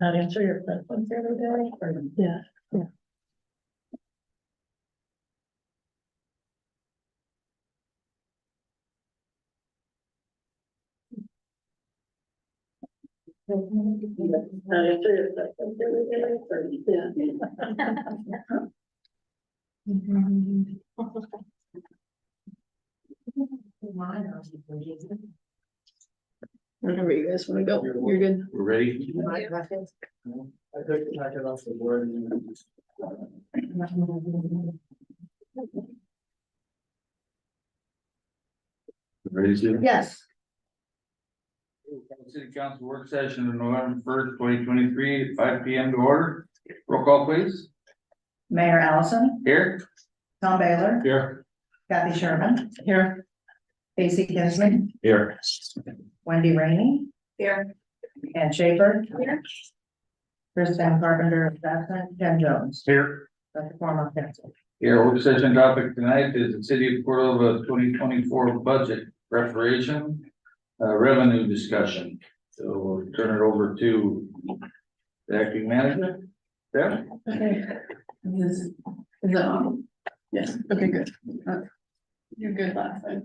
Not answer your questions the other day, or? Yeah, yeah. Not answer your questions the other day, or? Yeah. Whenever you guys want to go, you're good. We're ready. I took the packet off the board and. Ready to? Yes. City Council work session on November 1st, 2023, at 5 p.m. to order. Roll call, please. Mayor Allison, Here. Tom Baylor, Here. Kathy Sherman, Here. Casey Kinsman, Here. Wendy Rainey, Here. Ann Schaefer, Here. Kristen Carpenter, is absent, Jen Jones. Here. That's the form of council. Here, work session topic tonight is the City of Cordova 2024 budget preparation, revenue discussion. So we'll turn it over to the acting manager. Deb? Okay. Is that on? Yes, okay, good. You're good last time.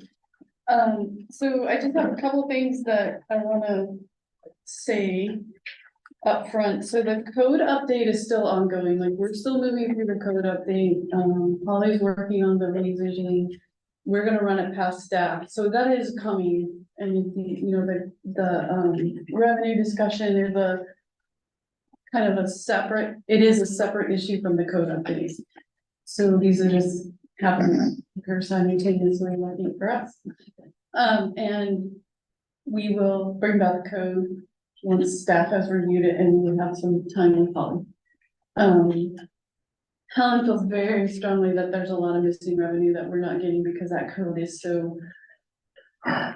So I just have a couple things that I wanna say up front. So the code update is still ongoing, like we're still moving through the code update. Holly's working on the revisioning. We're gonna run it past staff, so that is coming. And the revenue discussion is a kind of a separate, it is a separate issue from the code updates. So these are just happening simultaneously, I think, for us. And we will bring back the code once staff has reviewed it and we have some time with Holly. Helen feels very strongly that there's a lot of missing revenue that we're not getting because that code is so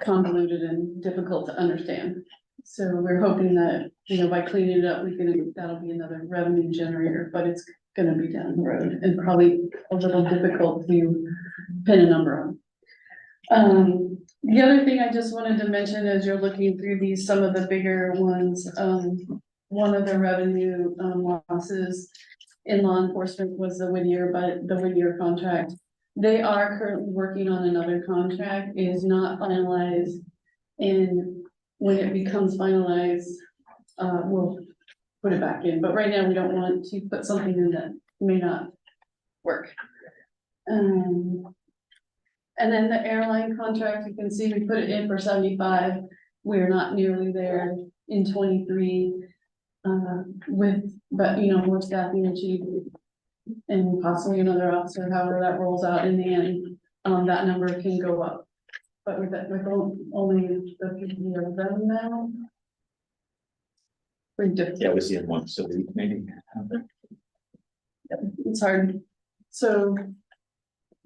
convoluted and difficult to understand. So we're hoping that, by cleaning it up, that'll be another revenue generator, but it's gonna be down the road and probably a little difficult to pin a number on. The other thing I just wanted to mention as you're looking through some of the bigger ones, one of the revenue losses in law enforcement was the Whittier contract. They are currently working on another contract. It is not finalized. And when it becomes finalized, we'll put it back in. But right now, we don't want to put something in that may not work. And then the airline contract, you can see we put it in for 75. We're not nearly there in 23. But more staffing and chief and possibly another officer, however that rolls out in the end, that number can go up. But with only the 50 of them now. Pretty difficult. Yeah, we see it once a week, maybe. It's hard. So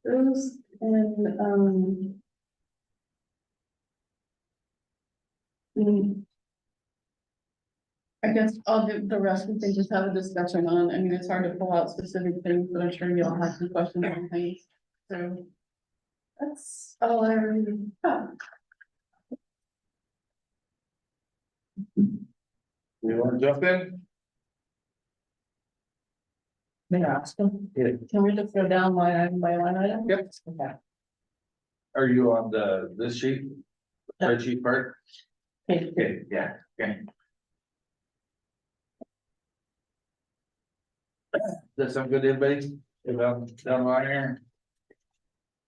those and I guess I'll do the rest we can just have a discussion on. I mean, it's hard to pull out specific things, but I'm sure you'll have some questions on things. So that's all I really have. You want to jump in? May I ask them? Can we just go down line item by line item? Yep. Okay. Are you on this sheet? Spreadsheet part? Okay, yeah, okay. Does that sound good to everybody? Down line here?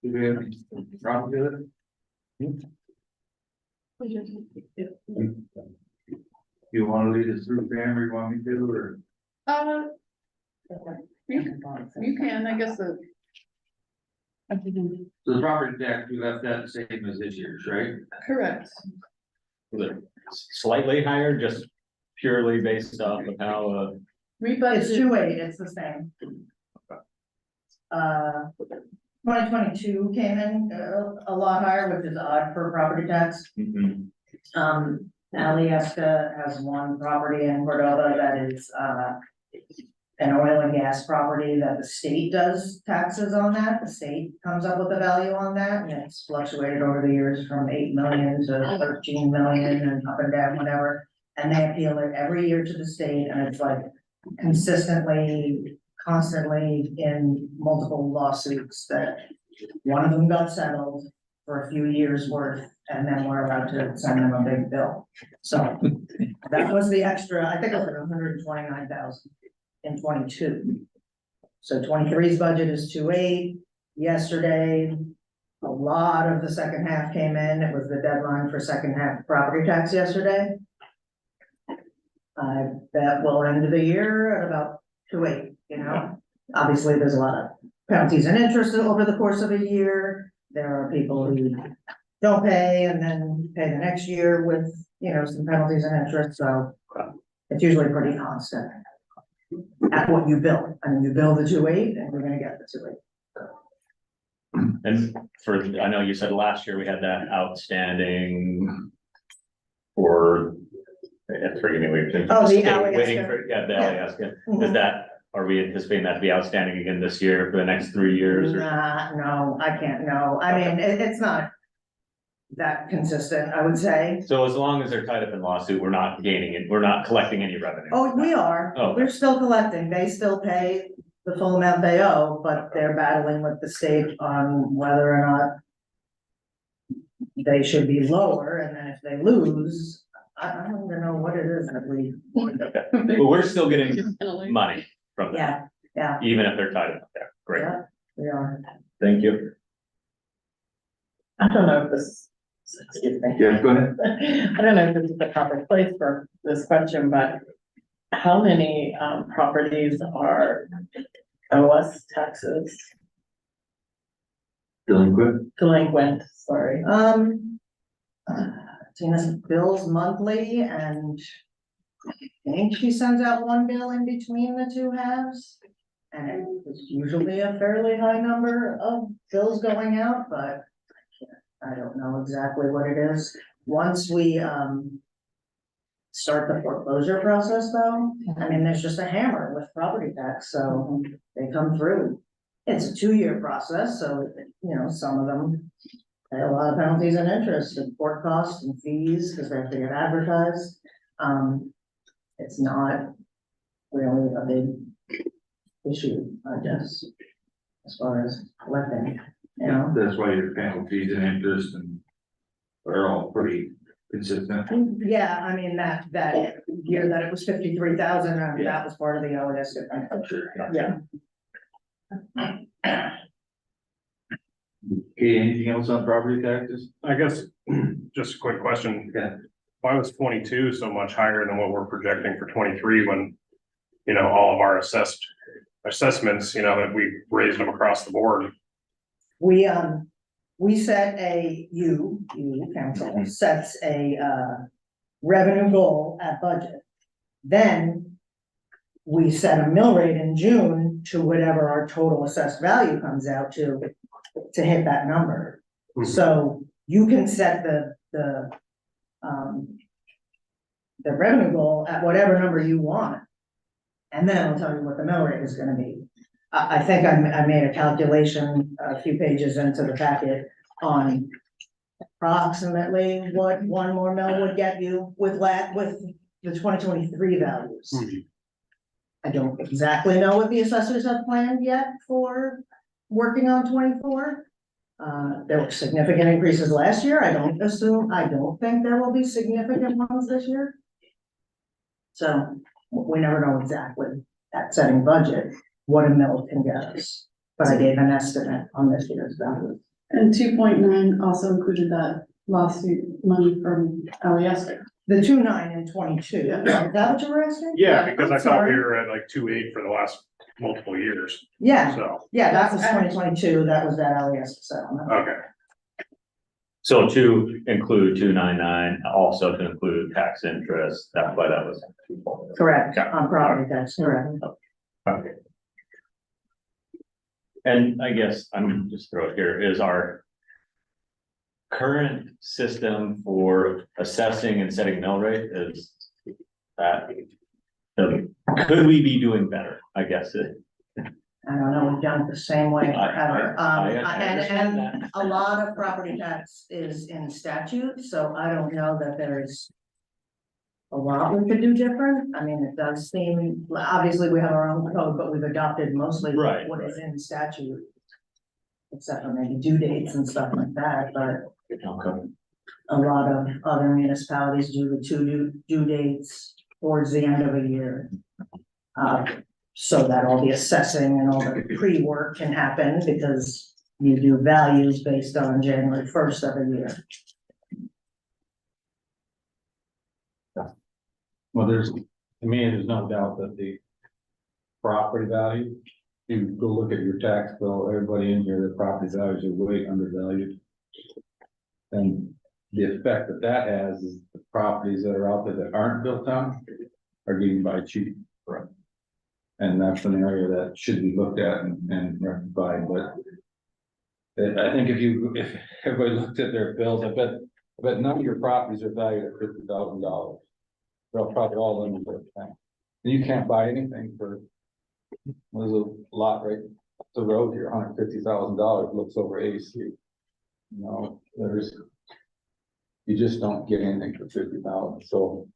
Do we have any problem with it? You wanna lead us through, Pam, or you want me to, or? You can, I guess the. So the property tax, we left that the same as this year's, right? Correct. Slightly higher, just purely based off of how, It's Rebudgeted, 2.8, it's the same. 2022 came in a lot higher, which is odd for property tax. Alyeska has one property in Cordova that is, an oil and gas property that the state does taxes on that. The state comes up with a value on that, and it's fluctuated over the years from 8 million to 13 million and up and down, whatever. And they appeal it every year to the state, and it's like consistently, constantly in multiple lawsuits that one of them got settled for a few years worth, and then we're allowed to send them a big bill. So that was the extra, I think it was like 129,000 in 22. So 23's budget is 2.8. Yesterday, a lot of the second half came in. It was the deadline for second half property tax yesterday. I bet we'll end the year at about 2.8, you know? Obviously, there's a lot of penalties and interest over the course of a year. There are people who don't pay and then pay the next year with, you know, some penalties and interest, so it's usually pretty constant. At what you bill, I mean, you bill the 2.8 and you're gonna get the 2.8. And for, I know you said last year we had that outstanding for, forgive me, we've been. Oh, the waiting Alaska. for, yeah, the Yeah. Alaska. Mhm. Is that, are we anticipating that to be outstanding again this year for the next 3 years? Or? Nah, no, I can't, no, I mean, it's not that consistent, I would say. So as long as they're tied up in lawsuit, we're not gaining it, we're not collecting any revenue. Oh, we are, Oh. we're still collecting, they still pay the full amount they owe, but they're battling with the state on whether or not they should be lower, and then if they lose, I don't even know what it is that we. Okay, but we're still getting money from them, Yeah, even if they're tied up there. Great, yeah, we are. thank you. I don't know if this, excuse me. Yeah, go ahead. I don't know if this is the proper place for this question, but how many properties are OS taxes delinquent, sorry? Tina's bills monthly, and I think she sends out one bill in between the two halves. And it's usually a fairly high number of bills going out, but I don't know exactly what it is. Once we start the foreclosure process though, I mean, there's just a hammer with property tax, so they come through. It's a 2-year process, so, you know, some of them pay a lot of penalties and interest and court costs and fees because they have to get advertised. It's not really a big issue, I guess, as far as collecting, you know. That's why your penalties and interest and are all pretty consistent. Yeah, I mean, that year that it was 53,000, that was part of the OS. Sure. Yeah. Okay, anything else on property taxes? I guess, just a quick question. Yeah. Why was 22 so much higher than what we're projecting for 23 when, you know, all of our assessments, you know, that we raised them across the board? We set you council sets a revenue goal at budget. Then we set a mill rate in June to whatever our total assessed value comes out to hit that number. Mhm. So you can set the revenue goal at whatever number you want. And then I'll tell you what the mill rate is gonna be. I think I made a calculation a few pages into the packet on approximately what one more mill would get you with the 2023 values. Mhm. I don't exactly know what the assessors have planned yet for working on 24. There were significant increases last year. I don't think there will be significant ones this year. So we never know exactly at setting budget what a mill can get us, but I gave an estimate on this year's values. And 2.9 also included that lawsuit money from Alaska. The 2.9 and 22, Yeah. is that what you were asking? Yeah, because I I'm thought we sorry. were at like 2.8 for the last multiple years, Yeah, so, yeah, that was 2022, that was that Alaska settlement. okay. So to include 299, also to include tax interest, that's why that was. Correct, Yeah. on property tax, correct. Okay. And I guess I'm gonna just throw it here, is our current system for assessing and setting mill rate is that, could we be doing better, I guess it. I don't know, we've done it the same way forever. I understand And a lot of property tax is in statute, so I don't know that there's a lot we could do different. I mean, it does seem, obviously, we have our own code, but we've adopted mostly Right, what is in statute. Except for maybe due dates and stuff like that, but okay, a lot of other municipalities do the two due dates towards the end of a year. So that all the assessing and all the pre-work can happen because you do values based on January first of a year. Well, to me, there's no doubt that the property value, you go look at your tax bill, everybody in here, their property values are way undervalued. And the effect that that has is the properties that are out there that aren't built on are getting by cheap. Right. And that's an area that should be looked at and rectified, but I think if everybody looked at their bills, I bet none of your properties are valued at $50,000. They're probably all under the thing. And you can't buy anything for, there's a lot right up the road here, $150,000, looks over AC. You know, you just don't get anything for 50,000, so.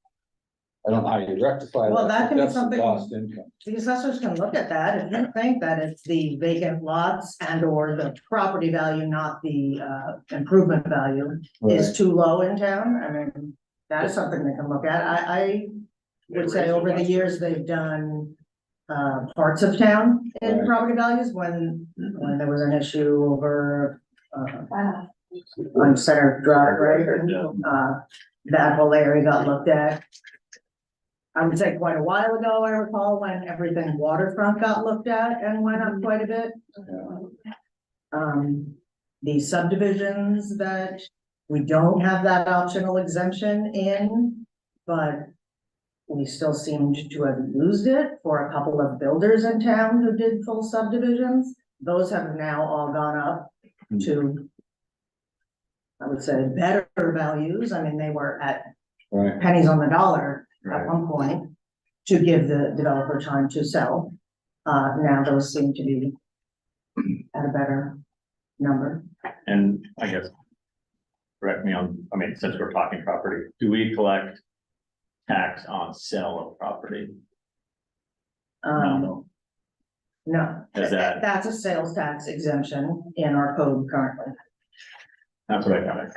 I don't know how you rectify that. Well, that can be That's something- lost income. The assessors can look at that. If you think that it's the vacant lots and or the property value, not the improvement value is too low in town, I mean, that is something they can look at. I would say over the years, they've done parts of town in Right. property values when there was an issue over on Center Drive, right? That whole area got looked at. I would say quite a while ago, I recall when everything waterfront got looked at and went up quite a bit. The subdivisions that we don't have that optional exemption in, but we still seemed to have used it for a couple of builders in town who did full subdivisions. Those have now all gone up to, I would say, better values. I mean, they were at Right. pennies on the dollar at right. one point to give the developer time to sell. Now those seem to be at a better number. And I guess, correct me on, I mean, since we're talking property, do we collect tax on sale of property? No. Is that- That's a sales tax exemption in our code currently. That's what I got.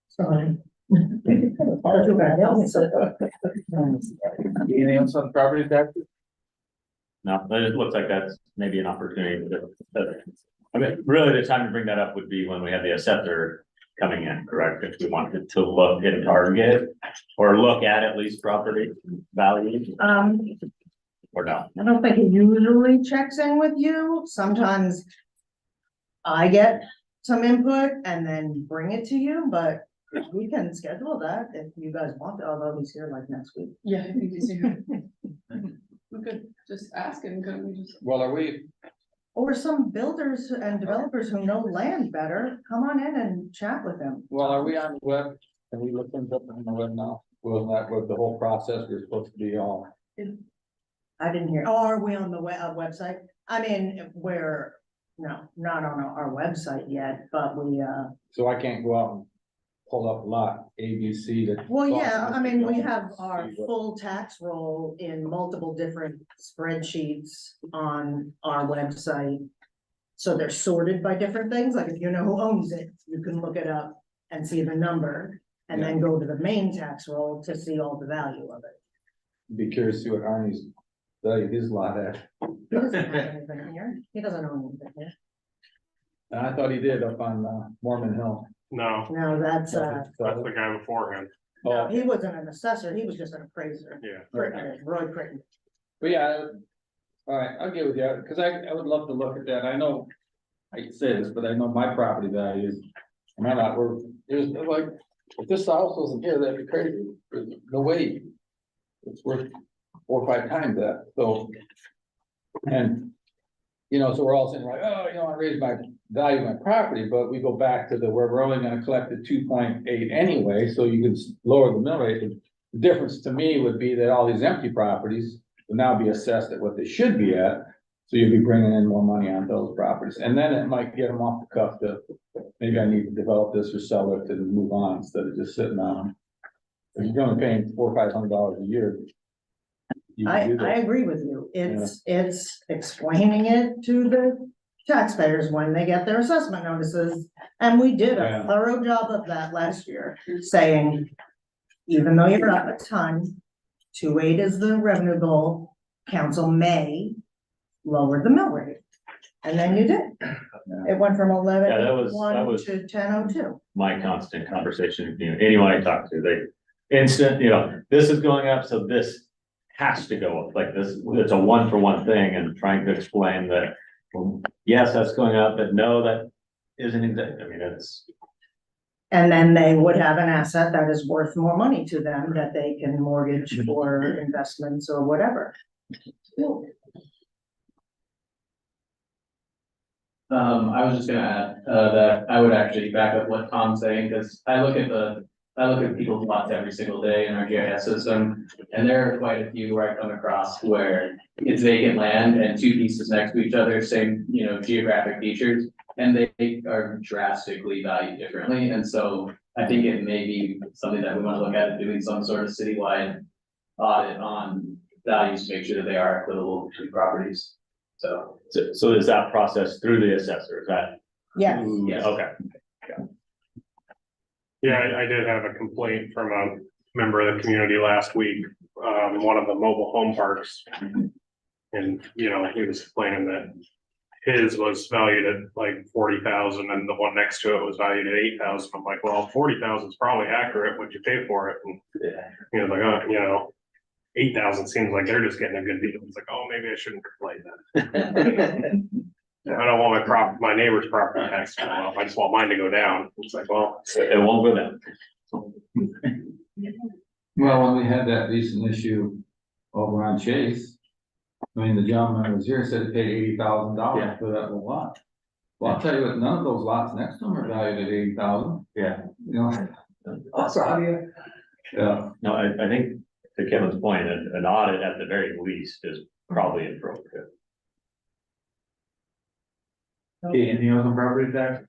Sorry. Anything else on property taxes? No, but it looks like that's maybe an opportunity I mean, really, the time to bring that up would be when we have the assessor coming in, correct? If we wanted to look and target or look at least property value or no. I don't think he usually checks in with you. Sometimes I get some input and then bring it to you, but we can schedule that if you guys want, although he's here like next week. Yeah, I think he's here. We could just ask him, couldn't we just? Well, are we, Or some builders and developers who know land better, come on in and chat with them. are we on the web? Can we look things up on the web now? Well, that was the whole process, we're supposed to be all. I didn't hear, oh, are we on the website? I mean, no, not on our website yet, but we, So I can't go out and pull up lot ABC to. well, yeah, I mean, we have See our what- full tax roll in multiple different spreadsheets on our website. So they're sorted by different things, like if you know who owns it, you can look it up and see the number. And then go to the main tax roll to see all the value of it. Be curious to see what Arnie's value his lot at. He doesn't have anything here, he doesn't own anything here. And I thought he did up on Mormon Hill. No, No, that's, that's the guy before him. no, he wasn't an assessor, he was just an appraiser. Yeah. Roy Crichton. But yeah, all right, I'll get with you, because I would love to look at that. I know, I can say this, but I know my property values. My lot were, it was like, if this house wasn't here, that'd be crazy. There's no way. It's worth 4 or 5 times that, so. And, you know, so we're all saying like, oh, you know, I raised my value of my property, but we go back to where we're only gonna collect the 2.8 anyway, so you can lower the mill rate. The difference to me would be that all these empty properties will now be assessed at what they should be at, So you'll be bringing in more money on those properties, and then it might get them off the cuff to, maybe I need to develop this or sell it to move on instead of just sitting on them. If you're only paying $400 or $500 a year. You I can do that. agree with you. It's explaining it to the taxpayers when they get their assessment notices. And we did a Yeah. thorough job of that last year, saying, even though you're up a ton, 2.8 is the revenue goal, council may lower the mill rate. And then you did. It went from Yeah, that 11.1 was- to 10.02. My constant conversation, anyone I talk to, they instant, this is going up, so this has to go up like this. It's a one for one thing, and trying to explain that, well, yes, that's going up, but no, that isn't exactly, I mean, it's. And then they would have an asset that is worth more money to them that they can mortgage for investments or whatever. I was just gonna add, that I would actually back up what Tom's saying, because I look at people's lots every single day in our GIS system. And there are quite a few where I come across where it's vacant land and two pieces next to each other, same, geographic features. And they are drastically valued differently, and so I think it may be something that we wanna look at, doing some sort of citywide audit on values to make sure that they are equitable between properties, so. So is that process through the assessor, is that? Yes. Yes. Okay, Yeah, I did have a complaint from a member of the community last week, one of the mobile home parks. And, he was complaining that his was valued at like 40,000 and the one next to it was valued at 8,000. I'm like, well, 40,000 is probably accurate, what'd you pay for it? And he was like, oh, 8,000 seems like they're just getting a good deal. It's like, oh, maybe I shouldn't complain then. I don't want my neighbor's property tax to go up. I just want mine to go down. It's like, well. it won't go down. Well, when we had that recent issue over on Chase, I mean, the gentleman who was here said he paid $80,000 for that whole lot. Well, I'll tell you what, none of those lots next to them are valued at 80,000, Yeah, So how do you? Yeah, no, I think to Kevin's point, an audit at the very least is probably appropriate. Okay, anything else on property tax?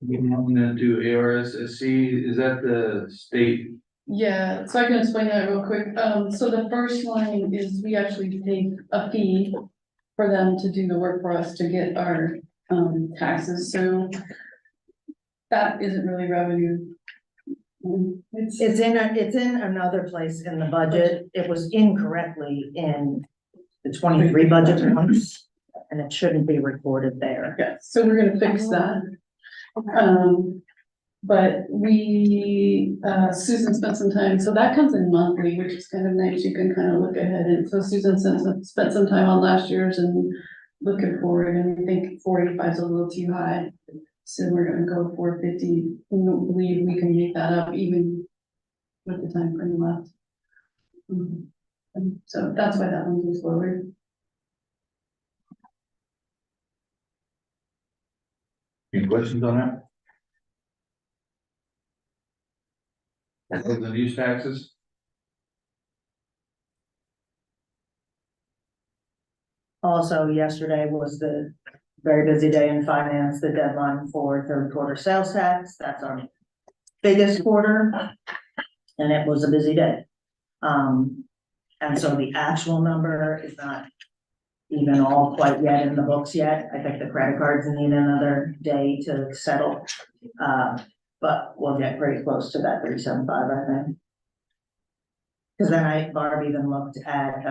Moving on then to ARSSC, is that the state? Yeah, so I can explain that real quick. So the first line is we actually take a fee for them to do the work for us to get our, taxes, so that isn't really revenue. It's in another place in the budget. It was incorrectly in the 23 budget once, and it shouldn't be recorded there. Yeah, so we're gonna fix that. But Susan spent some time, so that comes in monthly, which is kind of nice. You can kind of look ahead, and so Susan spent some time on last year's and looking forward, and I think 485 is a little too high. So we're gonna go 450. We don't believe we can make that up even with the time frame left. And so that's why that one goes lower. Any questions on that? The use taxes? Also, yesterday was the very busy day in finance, the deadline for third quarter sales tax. That's our biggest quarter. And it was a busy day. And so the actual number is not even all quite yet in the books yet. I think the credit cards need another day to settle. But we'll get pretty close to that 375, I think. Because then Barb even looked at,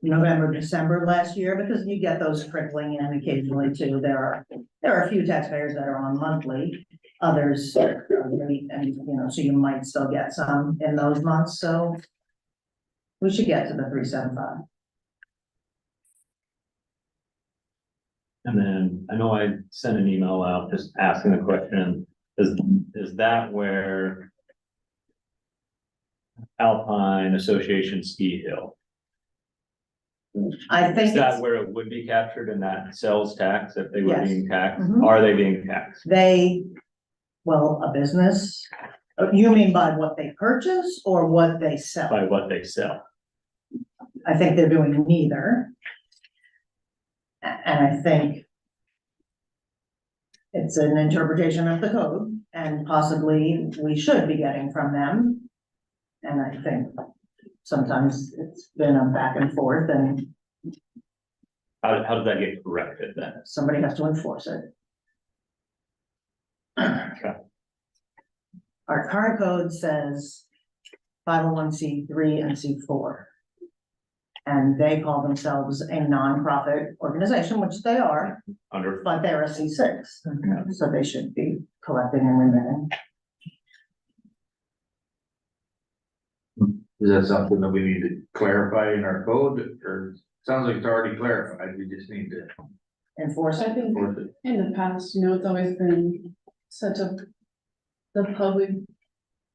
November, December last year, because you get those trickling in occasionally too. There are a few taxpayers that are on monthly, others are late, and so you might still get some in those months, so we should get to the 375. And then I know I sent an email out just asking the question, is that where Alpine Association Ski Hill? I think Is that it's, where it would be captured in that sales tax if they were Yes. being taxed? Mhm. Are they being taxed? a business, you mean by what they purchase or what they sell? By what they sell? I think they're doing neither. And I think it's an interpretation of the code and possibly we should be getting from them. And I think sometimes it's been a back and forth and How does that get corrected then? somebody has to enforce it. Okay. Our current code says 501c3 and C4. And they call themselves a nonprofit organization, which they are, Under, but they're a C6. So they should be collecting and remitting. Is that something that we need to clarify in our code, or sounds like it's already clarified, we just need to Enforce I it. think enforce it? in the past, it's always been such a, the public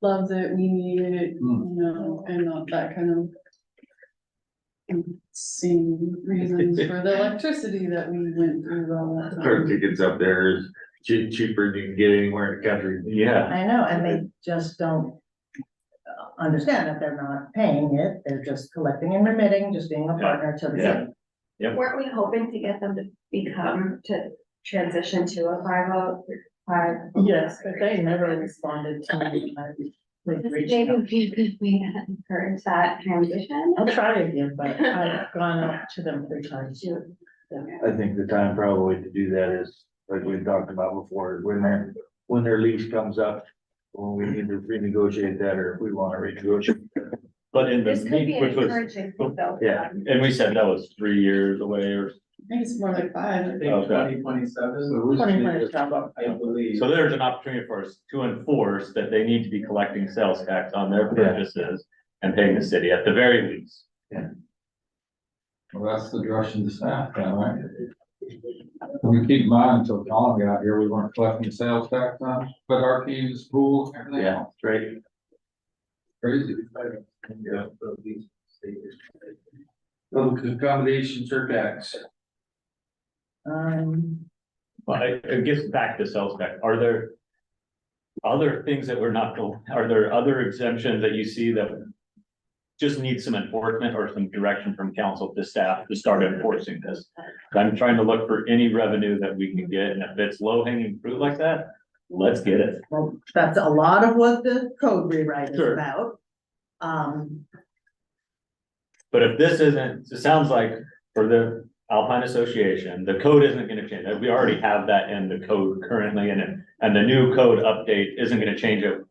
loves it, we need it, and not that kind of same reasons for the electricity that we went through all that Our time. tickets up there is cheaper than you can get anywhere in the country. yeah, I know, and they just don't understand that they're not paying it, they're just collecting and remitting, just being a partner to the Yeah. city. Weren't we hoping to get them to transition to a 505? Yes, but they never responded to me. We've reached Maybe out. would be a good way to encourage that transition. I'll try again, but I've gone up to them 3 times. I think the time probably to do that is, like we talked about before, when their lease comes up, when we need to renegotiate that, or if we want to renegotiate. but in the This could be meet, an which was, encouraging thing though. Yeah. and we said that was 3 years away or, I think it's more like 5. I think Okay. 2027, 2027. I believe. so there's an opportunity for us to enforce that they need to be collecting sales tax on their purchases and paying the city at the very least. Well, that's the direction the staff now, right? We keep in mind until Colin got here, we weren't collecting the sales tax on, but our team's pool, everything Yeah, else, right. crazy. Yeah. Public accommodation surtax. But it gets back to sales tax. Are there other things that we're not, are there other exemptions that you see that just need some enforcement or some direction from council to staff to start enforcing this? I'm trying to look for any revenue that we can get, and if it's low hanging fruit like that, let's get it. Well, that's a lot of what the code rewrite is Sure. about. But if this isn't, it sounds like for the Alpine Association, the code isn't gonna change. We already have that in the code currently, and the new code update isn't gonna change it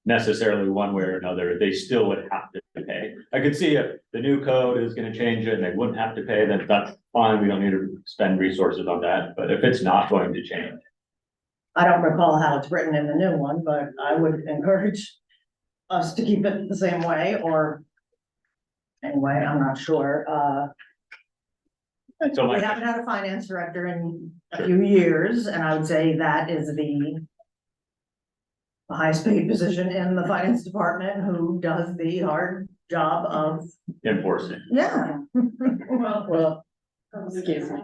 necessarily one way or another. They still would have to pay. I could see if the new code is gonna change it and they wouldn't have to pay, then that's fine. We don't need to spend resources on that. But if it's not going to change, I don't recall how it's written in the new one, but I would encourage us to keep it the same way, or anyway, I'm not sure. so We my, haven't had a finance director in a few years, and I would say that is the highest paid position in the finance department who does the hard job of, enforcing. yeah. Well, excuse me,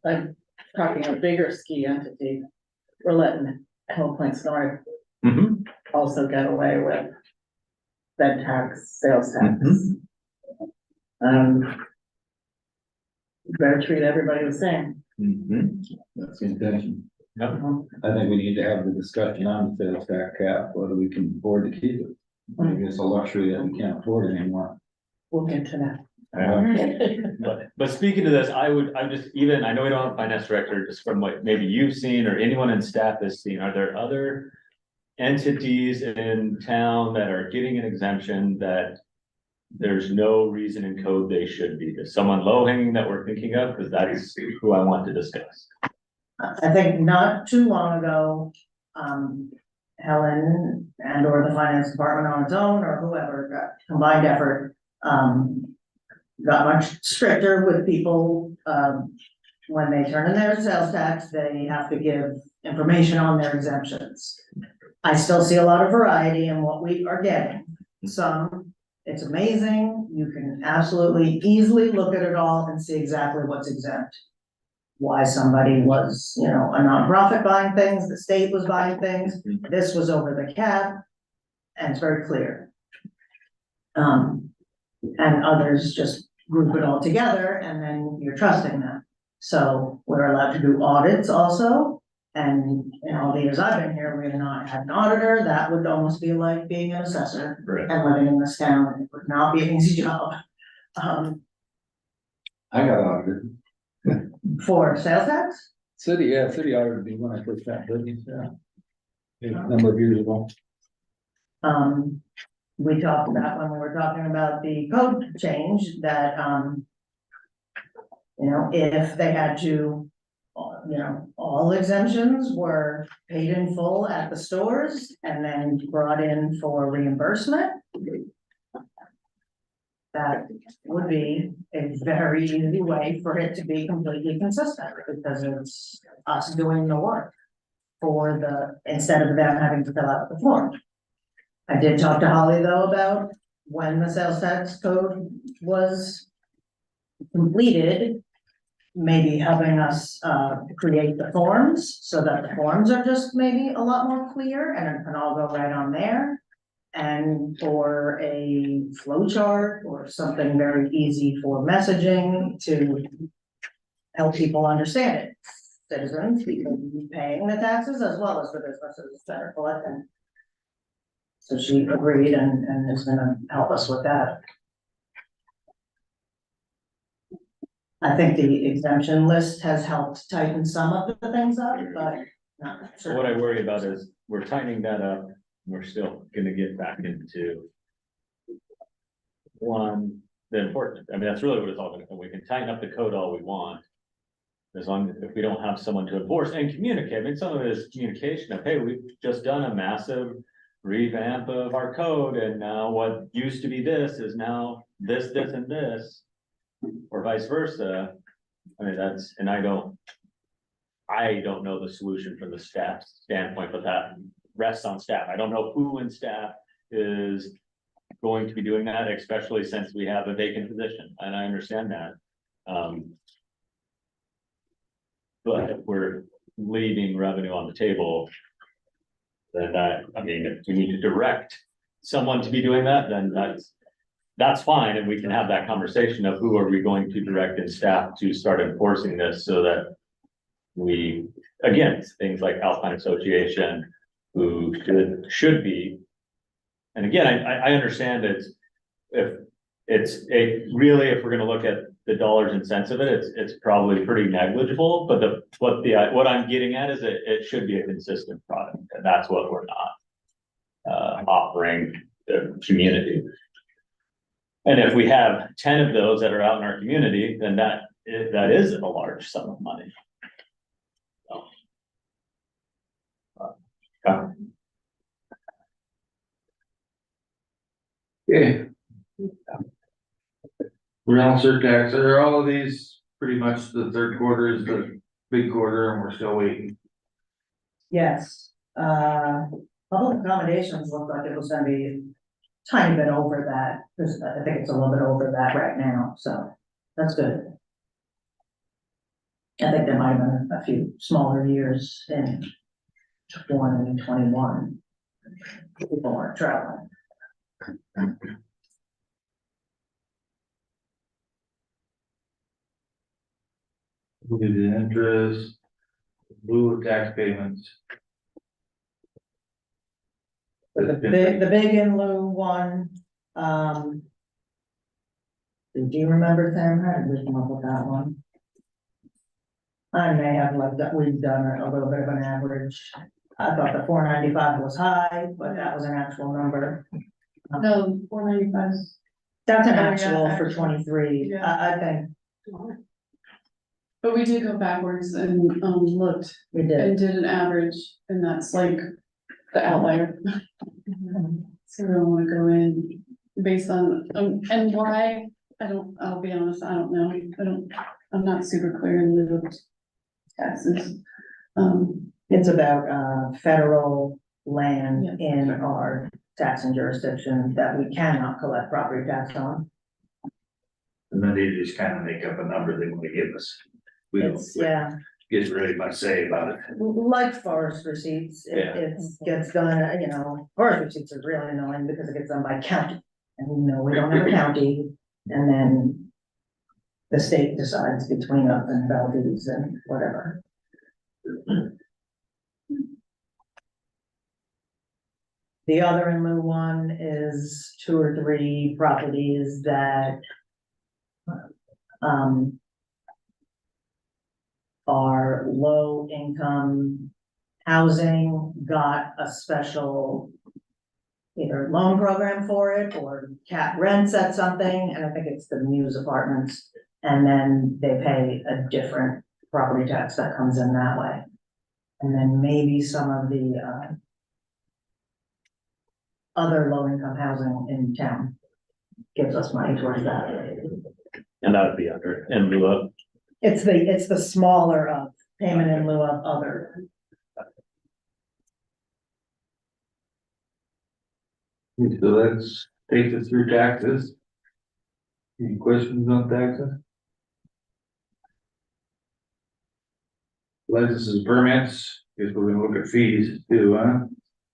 I'm talking a bigger ski entity. We're letting Hill Points North Mhm. also get away with bed tax, sales tax. Better treat everybody the same. Mhm. That's the intention. Yep. I think we need to have the discussion on the sales tax cap, whether we can afford to keep it. Maybe it's a luxury that we can't afford anymore. We'll get to that. But speaking to this, I'm just, even, I know we don't have a finance director, just from what maybe you've seen or anyone in staff has seen, are there other entities in town that are getting an exemption that there's no reason in code they should be? Is someone low hanging that we're thinking of? Because that is who I want to discuss. I think not too long ago, Helen and or the finance department on its own, or whoever, got combined effort, got much stricter with people, when they turn in their sales tax, they have to give information on their exemptions. I still see a lot of variety in what we are getting. Some, it's amazing, you can absolutely easily look at it all and see exactly what's exempt. Why somebody was, a nonprofit buying things, the state was buying things, this was over the cap, and it's very clear. And others just group it all together and then you're trusting them. So we're allowed to do audits also. And in all the years I've been here, we have not had an auditor. That would almost be like being an assessor Right. and living in this town. It would not be an easy job. I got audited. For sales tax, City audited me when I first got business, yeah. A number of years ago. we talked about when we were talking about the code change that, you know, if they had to, you know, all exemptions were paid in full at the stores and then brought in for reimbursement. That would be a very easy way for it to be completely consistent, because it's us doing the work for the, instead of them having to fill out the form. I did talk to Holly though about when the sales tax code was completed, maybe helping us create the forms so that the forms are just maybe a lot more clear and it can all go right on there. And for a flow chart or something very easy for messaging to help people understand it. Citizens, because you're paying the taxes as well as the businesses that are collecting. So she agreed and is gonna help us with that. I think the exemption list has helped tighten some of the things up, but not So sure. what I worry about is we're tightening that up, and we're still gonna get back into the important, I mean, that's really what it's all gonna, we can tighten up the code all we want. As long as, if we don't have someone to enforce and communicate, I mean, some of it is communication of, hey, we've just done a massive revamp of our code, and now what used to be this is now this, and this. Or vice versa. I mean, that's, and I don't know the solution from the staff standpoint, but that rests on staff. I don't know who in staff is going to be doing that, especially since we have a vacant position, and I understand that. But if we're leaving revenue on the table, then I mean, if we need to direct someone to be doing that, then that's fine, and we can have that conversation of who are we going to direct in staff to start enforcing this, so that we, again, things like Alpine Association, who should be. And again, I understand if we're gonna look at the dollars and cents of it, it's probably pretty negligible, but what I'm getting at is it should be a consistent product, and that's what we're not offering the community. And if we have 10 of those that are out in our community, then that is a large sum of money. Okay. Rental surtax, are all of these pretty much the third quarter is the big quarter and we're still waiting? Yes, public accommodations looked like it was gonna be tiny bit over that, because I think it's a little bit over that right now, so that's good. I think there might have been a few smaller years in 20 and 21. People weren't traveling. Look at the interest, blue of tax payments. The big in lieu one, do you remember, Sam, how did we come up with that one? I may have like that, we've done a little bit of an average. I thought the 495 was high, but that was an actual number. No, 495. That's an Oh, yeah, actual for actual. 23, Yeah. I think But we did go backwards and looked we did. and did an average, and that's like the outlier. So we don't wanna go in based on, and why, I'll be honest, I don't know, I'm not super clear in the taxes. It's about federal land Yes. in our taxing jurisdiction that we cannot collect property tax on. And then they just kind of make up a number they want to give us. We don't It's, yeah, get really much say about it. like forest receipts, Yeah. it gets done, you know, forest receipts are really annoying because it gets done by county. And we know we don't have a county, and then the state decides between us and Valdez and whatever. The other in lieu one is 2 or 3 properties that are low income housing, got a special either loan program for it or cap rents at something, and I think it's the Muse Apartments. And then they pay a different property tax that comes in that way. And then maybe some of the other low income housing in town gives us money towards that. And that would be under, in lieu of, It's the smaller of payment in lieu of other. So that's takes us through taxes. Any questions on taxes? Licenses, permits, guess we're gonna look at fees too, huh?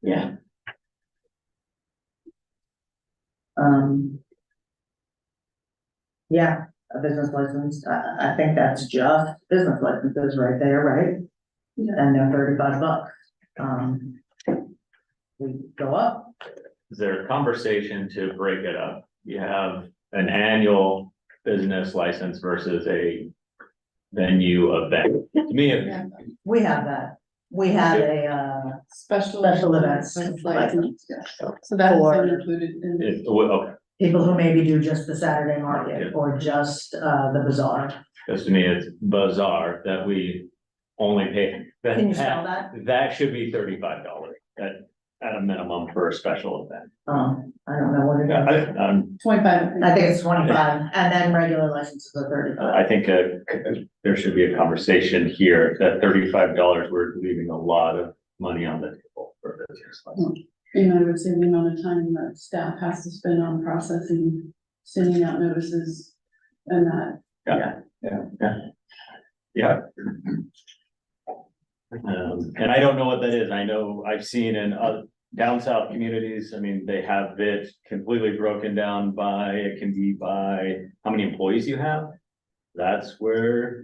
Yeah. Yeah, a business license, I think that's just business licenses right there, right? Yeah. And they're $35. We go up, is there a conversation to break it up? You have an annual business license versus a venue event. To me, Yeah. we have that, we had a, Special events license, yeah. So that's For- included in. okay, people who maybe do just the Saturday market or just, the bazaar. because to me, it's bizarre that we only pay. Can you spell that? That should be $35 at a minimum for a special event. I don't know what it is. 25. I think it's 25, and then regular licenses are 35. I think there should be a conversation here that $35, we're leaving a lot of money on the table for business license. And I would say the amount of time that staff has to spend on processing, sending out notices and that. Yeah. And I don't know what that is. I know I've seen in down south communities, I mean, they have it completely broken down by, it can be by how many employees you have. That's where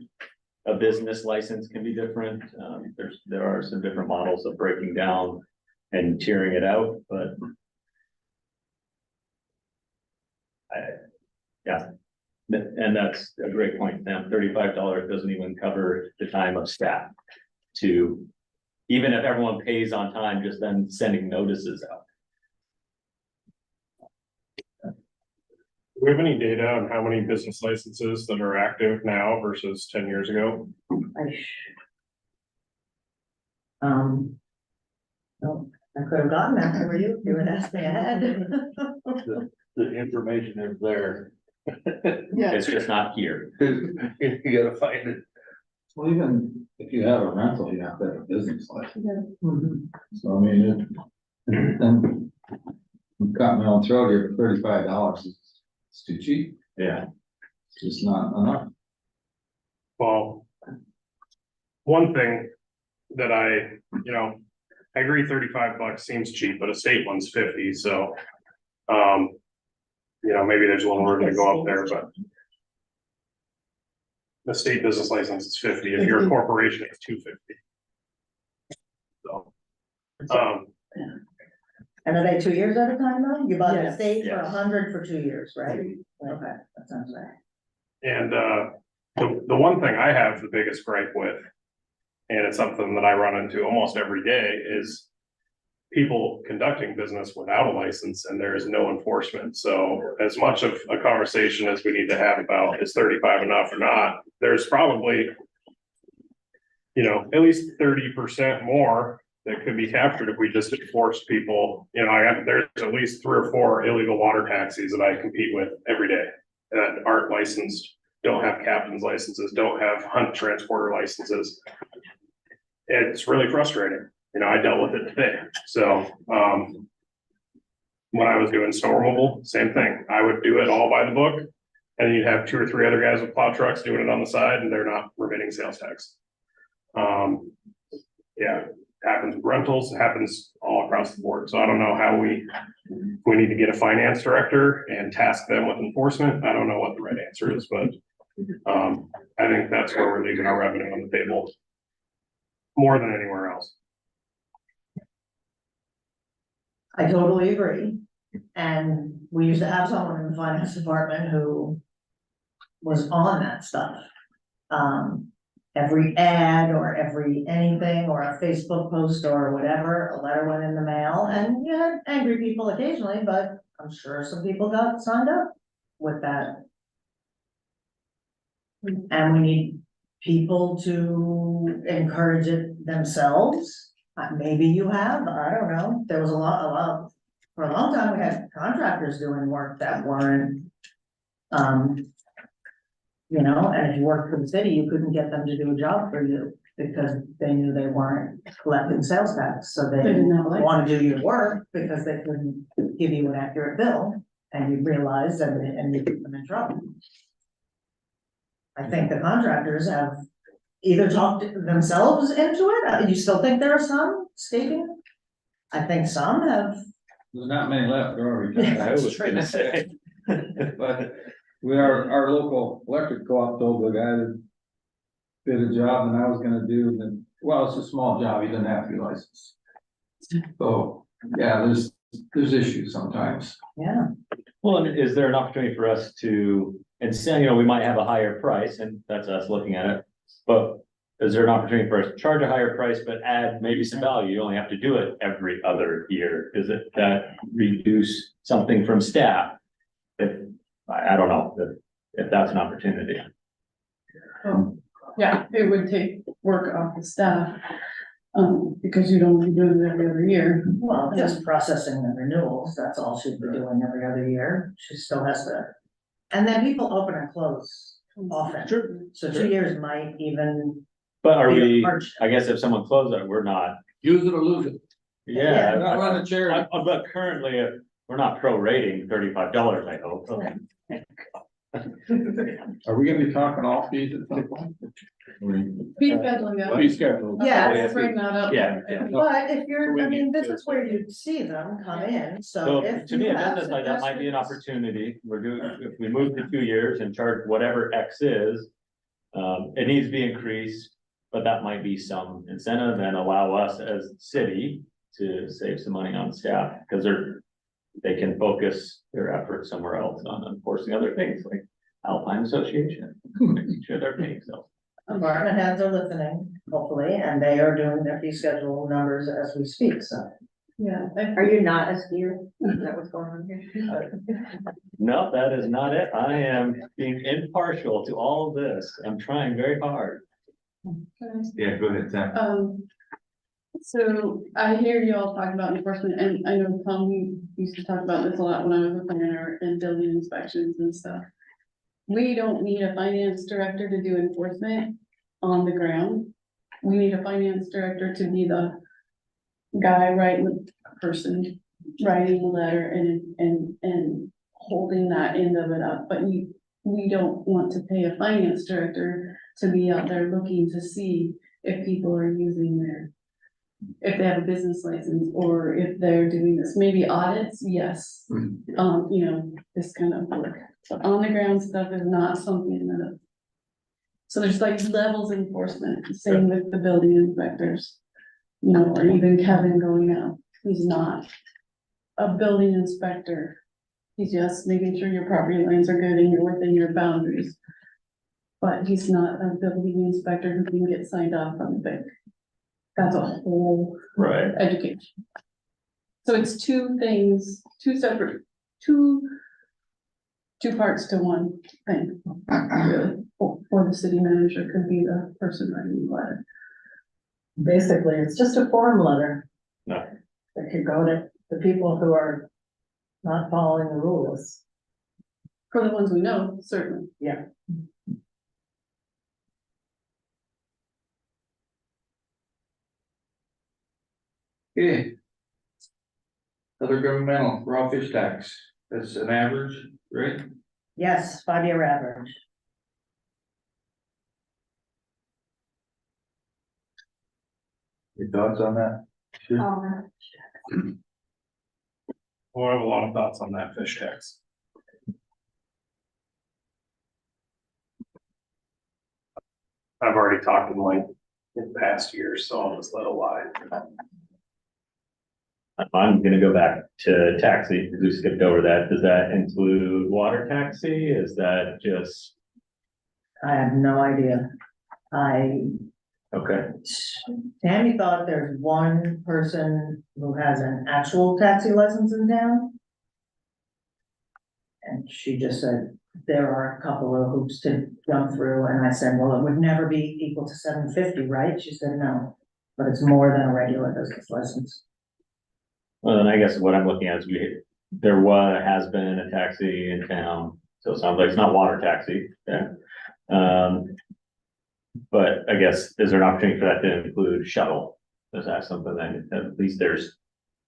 a business license can be different. There are some different models of breaking down and tiering it out, but and that's a great point, Sam. $35 doesn't even cover the time of staff to, even if everyone pays on time, just then sending notices out. Do we have any data on how many business licenses that are active now versus 10 years ago? No, I could have gotten that for you, if you would ask me ahead. The information is there. Yeah. It's just not here. You gotta find it. Well, even if you have a rental, you have to have a business license. Mhm. So I mean, and I'm cutting my own throat here, but $35 it's too cheap. Yeah. It's just not enough. Well, one thing that I agree $35 seems cheap, but a state one's 50, so. Maybe there's a little room to go up there, but. The state business license is 50, if you're a corporation, it's $250. So. And are they 2 years at a time though? You bought the Yes. state for Yes. 100 for 2 years, right? Okay, that sounds right. And the one thing I have the biggest gripe with, and it's something that I run into almost every day, is people conducting business without a license and there is no enforcement. So as much of a conversation as we need to have about is 35 enough or not, there's probably, at least 30% more that could be captured if we just enforced people. There's at least 3 or 4 illegal water taxis that I compete with every day that aren't licensed, don't have captain's licenses, don't have hunt transporter licenses. It's really frustrating. I dealt with it today. So, when I was doing snow removal, same thing. I would do it all by the book. And then you'd have 2 or 3 other guys with plow trucks doing it on the side and they're not remitting sales tax. Happens with rentals, it happens all across the board. So I don't know how we need to get a finance director and task them with enforcement. I don't know what the right answer is, but I think that's where we're leaving our revenue on the table. More than anywhere else. I totally agree. And we used to have someone in the finance department who was on that stuff. Every ad or every anything or a Facebook post or whatever, a letter went in the mail, and you had angry people occasionally, but I'm sure some people got signed up with that. And we need people to encourage it themselves. Maybe you have, I don't know, there was a lot, for a long time, we had contractors doing work that weren't. You know, and if you worked for the city, you couldn't get them to do a job for you because they knew they weren't collecting sales tax, so they They didn't didn't have a license. want to do your work because they couldn't give you an accurate bill. And you realized and you put them in trouble. I think the contractors have either talked themselves into it, you still think there are some stating? I think some have. There's not many left, they're already done. I was gonna say. But our local electric co-op told the guy that did a job and I was gonna do, and well, it's a small job, he doesn't have to be licensed. So, yeah, there's issues sometimes. Yeah, Well, and is there an opportunity for us to, and say, you know, we might have a higher price, and that's us looking at it. But is there an opportunity for us to charge a higher price, but add maybe some value? You only have to do it every other year. Is it that reduce something from staff? If, I don't know, if that's an opportunity. Yeah, it would take work off the staff, because you'd only be doing it every other year. well, just processing the renewals, that's all she'd be doing every other year, she still has to. And then people open and close often. Sure. So Sure. 2 years might even But are be a we, hardship. I guess if someone closed it, we're not, Use it or lose it. yeah. Not running charity. But currently, we're not prorating $35, I hope. Are we gonna be talking all fees at some point? Fee scheduling, yeah. Fee schedule. Yeah. Let's bring that up. Yeah. But if you're, I mean, this to- is where you see them come in, so So if to me, you a have business like that might be an suggestions- opportunity. We're doing, if we move to 2 years and charge whatever X is. It needs to be increased, but that might be some incentive and allow us as city to save some money on staff, because they can focus their efforts somewhere else on enforcing other things like Alpine Association. Making sure they're paying so. Department heads are listening, hopefully, and they are doing their fee schedule numbers as we speak, so. Yeah. Are you not a skier? Is that what's going on here? No, that is not it. I am being impartial to all of this. I'm trying very hard. Yeah, go ahead, Sam. So I hear you all talk about enforcement, and I know Tom, we used to talk about this a lot when I was a planner and building inspections and stuff. We don't need a finance director to do enforcement on the ground. We need a finance director to be the guy writing, person writing the letter and holding that end of it up, but we don't want to pay a finance director to be out there looking to see if people are using if they have a business license, or if they're doing this, maybe audits, yes. You know, this kind of work, but on the ground stuff is not something that. So there's like levels of enforcement, same with the building inspectors. You know, or even Kevin going out, he's not a building inspector. He's just making sure your property lines are good and you're within your boundaries. But he's not a building inspector who can get signed off from the bank. That's a whole Right. education. So it's two things, two separate, two parts to one thing, really. Or the city manager could be the person writing the letter. Basically, it's just a form letter. No. That could go to the people who are not following the rules. For the ones we know, certainly. Yeah. Okay. Other governmental, raw fish tax, that's an average, right? Yes, 5-year average. Your thoughts on that? Sure. Well, I have a lot of thoughts on that fish tax. I've already talked to Mike in past years, so I'll just let it lie. I'm gonna go back to taxi, because we skipped over that. Does that include water taxi? Is that just, I have no idea. okay, Tammy thought there's one person who has an actual taxi license in town. And she just said, there are a couple of hoops to jump through, and I said, well, it would never be equal to $750, right? She said, no, but it's more than a regular business license. well, then I guess what I'm looking at is has been a taxi in town, so it sounds like it's not water taxi, yeah. But I guess, is there an opportunity for that to include shuttle? Is that something that, at least there's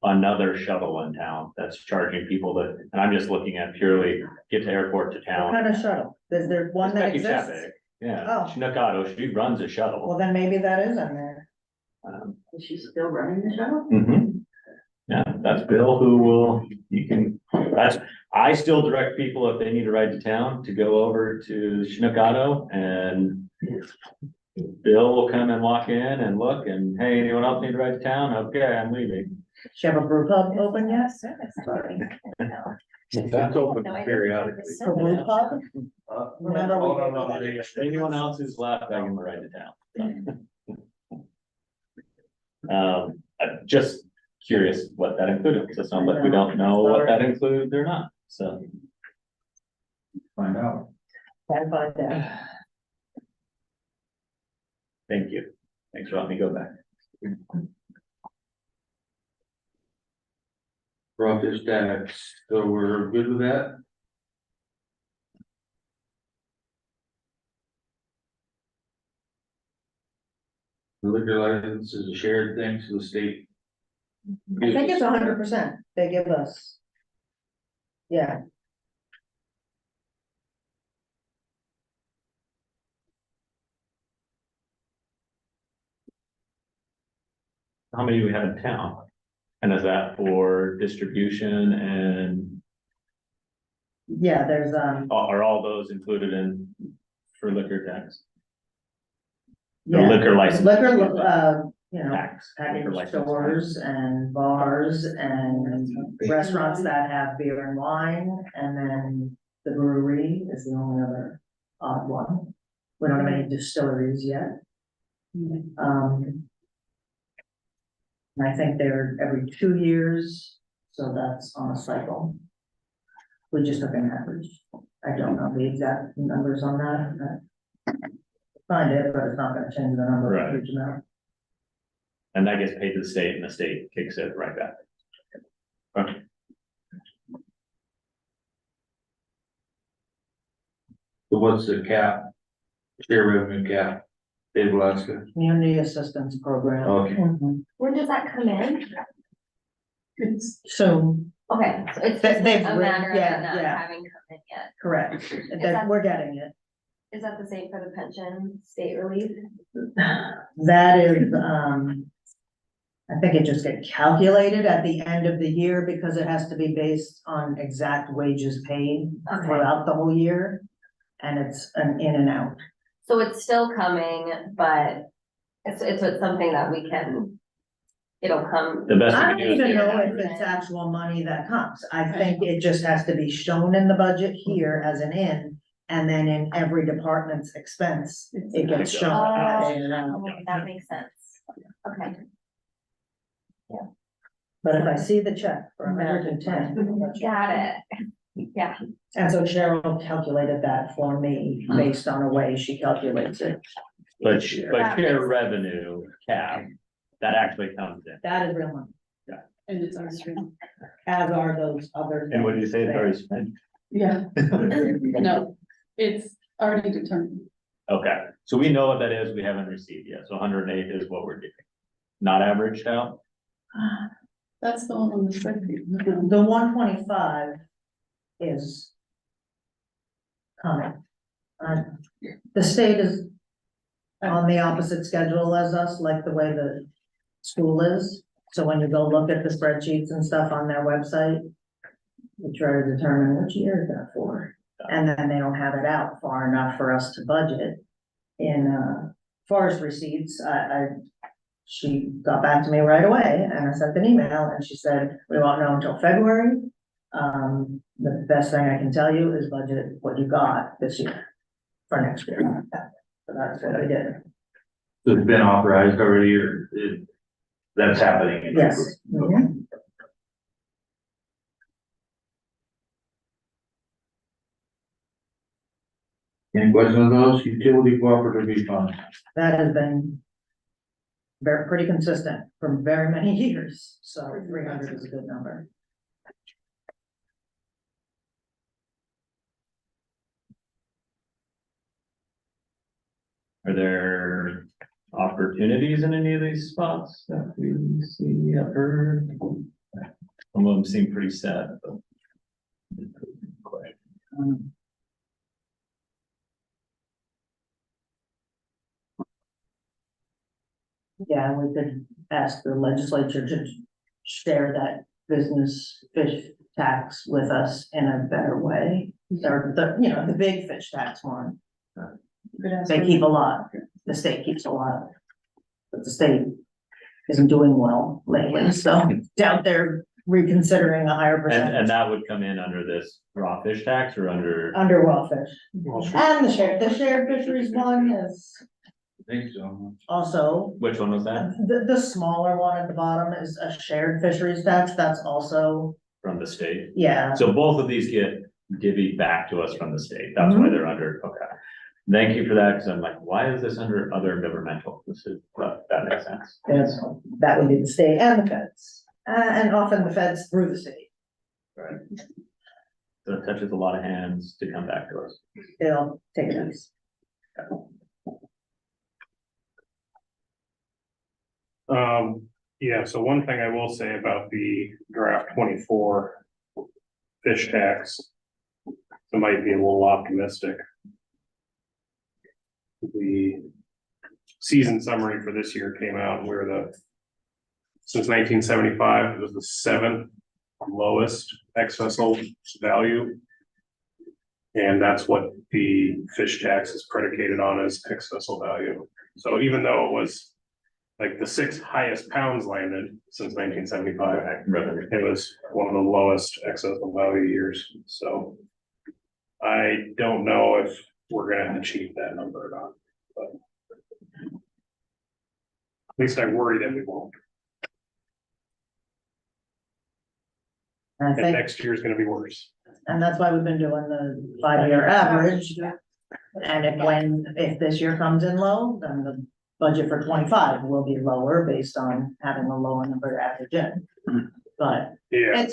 another shuttle in town that's charging people that, and I'm just looking at purely get to airport to What town. kind of shuttle? Is there one that Becky exists? Chapek, yeah, Oh. Chinook Auto, she runs a shuttle. Well, then maybe that is in there. Is she still running the shuttle? Yeah, that's Bill who will, I still direct people if they need a ride to town to go over to Chinook Auto, and Bill will come and walk in and look and, hey, anyone else need a ride to town? Okay, I'm leaving. Does she have a brew pub open yet? That's open periodically. Her brew pub? Remember we- Hold on. Anyone else who's left, I give them a ride to town. I'm just curious what that included, because it sounds like we don't know what that includes or not, so. Find out. Can't find out. Thank you. Thanks for letting me go back. Crawfish tax, so we're good with that? The liquor license is a shared thing, so the state. I think it's 100%. They give us. Yeah, How many do we have in town? And is that for distribution, and yeah, there's, are all those included in for liquor tax? The yeah. liquor license. Liquor, you know, Tax. liquor package license stores and bars and restaurants that have beer and wine, and then the brewery is the only other odd one. We don't have any distilleries yet. And I think they're every 2 years, so that's on a cycle. We just took an average. I don't know the exact numbers on that. Find it, but it's not gonna change the number Right. a huge amount. And that gets paid to the state, and the state kicks it right back. Okay. So what's the cap? Share revenue cap, Dave Alaska. Community assistance program. Okay. When does that come in? It's So, Okay, so it's They- just they've a matter of yeah, it not yeah. having come in yet. correct, that- we're getting it. Is that the same for the pension state relief? That is, I think it just gets calculated at the end of the year because it has to be based on exact wages paid Okay. throughout the whole year. And it's an in and out. So it's still coming, but it's something that we can, it'll come. The best we I can don't do is even give know it if it's actual money that comes. I think it just has to be shown in the budget here as an in. And then in every department's expense, it gets shown as in and out. Okay, that makes sense. Okay. But if I see the check for 110. Got it. Yeah, And so Cheryl calculated that for me based on the way she calculates it. But share revenue cap, that actually comes in. That is real money, and it's our stream. as are those other. And what did you say, it's things. already spent? Yeah, no, it's already determined. Okay, so we know what that is, we haven't received yet, so 108 is what we're getting. Not averaged out? That's the one on the spreadsheet. The 125 is coming. The state is on the opposite schedule as us, like the way the school is. So when you go look at the spreadsheets and stuff on their website, we try to determine which year is that for. And then they don't have it out far enough for us to budget in far as receipts, she got back to me right away and I sent an email and she said, we won't know until February. The best thing I can tell you is budget what you got this year for next year. So that's what I did. It's been authorized already, or that's happening? Yes. Okay. Any questions on those utility cooperative funds? That has been pretty consistent for very many years, so 300 is a good number. Are there opportunities in any of these spots that we see, have heard? Some of them seem pretty sad, but. Yeah, we could ask the legislature to share that business fish tax with us in a better way. Or the big fish tax one, they keep a lot, the state keeps a lot. But the state isn't doing well lately, so doubt they're reconsidering a higher And percentage. that would come in under this raw fish tax or under, Under wellfish, Well, and the shared fisheries one is I think so. also. which one was that? The smaller one at the bottom is a shared fisheries tax, that's also, From the state? yeah, So both of these get divvied back to us from the state. That's why they're under, okay. Thank you for that, because I'm like, why is this under other governmental? This is, but that makes sense. that would be the state and the feds. And often the feds through the state, Right. So it touches a lot of hands to come back to us. it'll take a piece. Yeah, so one thing I will say about the draft 24 fish tax, I might be a little optimistic. The season summary for this year came out, and since 1975, it was the 7th lowest ex-vessel value. And that's what the fish tax is predicated on, as ex-vessel value. So even though it was like the 6th highest pounds landed since 1975, it was one of the lowest ex-vessel value years. So I don't know if we're gonna achieve that number or not, but at least I worry that we won't. And I And think, next year is gonna be worse. and that's why we've been doing the 5-year average. And if this year comes in low, then the budget for 25 will be lower based on having a lower number to average in. But Yeah,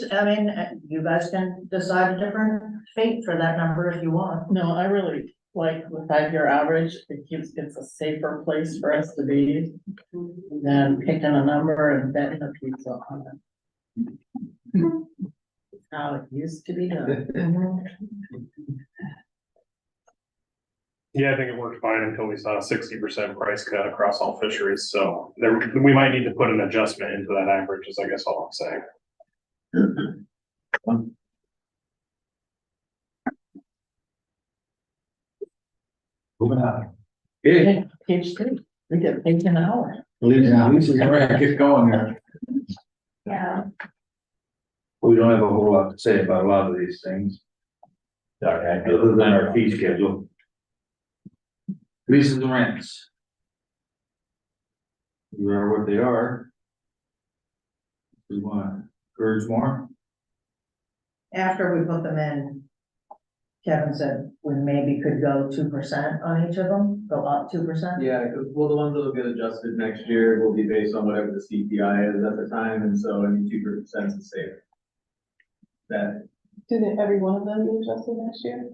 you guys can decide a different fate for that number if you want. No, I really like the 5-year average. It's a safer place for us to be than picking a number and betting a pizza on it. How it used to be done. yeah, I think it worked fine until we saw a 60% price cut across all fisheries, so we might need to put an adjustment into that average, is I guess all I'm saying. Moving on. Okay, Page 3, we get paid an hour. Lisa's ready to get going there. Yeah. We don't have a whole lot to say about a lot of these things, Okay. other than our fee schedule. Leases and rents. You are what they are. We want to encourage more. After we put them in, Kevin said we maybe could go 2% on each of them, go up 2%. Yeah, because, well, the ones that'll get adjusted next year will be based on whatever the CPI is at the time, and so any 2% is safe. That. Every one of them be adjusted next year?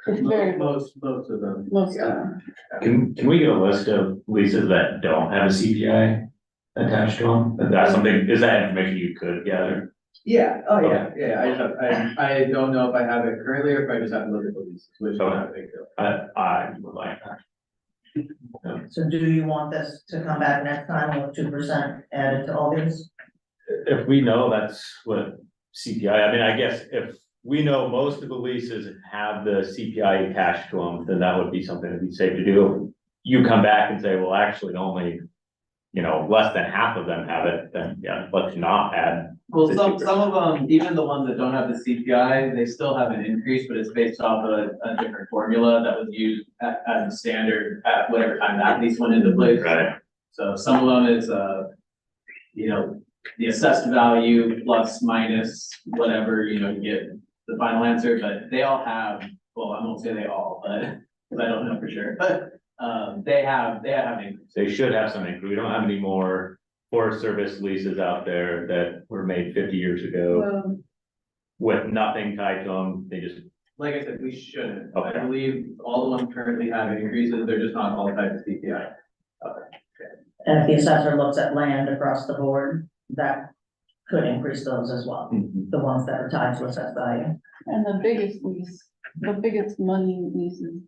It's very, Most of them. most of them. Can we get a list of leases that don't have a CPI attached to them? Is that something, is that information you could gather? Yeah, oh, yeah, I don't know if I have it currently, or if I just have to look at the leases, which is not a big deal. I would like that. So do you want this to come back next time with 2% added to all these? If we know that's what CPI, I mean, I guess if we know most of the leases have the CPI attached to them, then that would be something that'd be safe to do. you come back and say, well, actually, only, less than half of them have it, then, yeah, let's not add. Well, the some 2%. of them, even the ones that don't have the CPI, they still have an increase, but it's based off a different formula that was used as a standard at whatever time that lease went into place. Right, So some of them is, the assessed value plus minus whatever, you get the final answer, but they all have, well, I won't say they all, but, because I don't know for sure, but, they have an increase. they should have some increase, we don't have any more Forest Service leases out there that were made 50 years ago Well, with nothing tied to them, they just, Like I said, we shouldn't. I Okay. believe all the ones currently have increases, they're just not all tied to CPI. And if the assessor looks at land across the board, that could increase those as well, the ones that are tied to assessed value. and the biggest money leases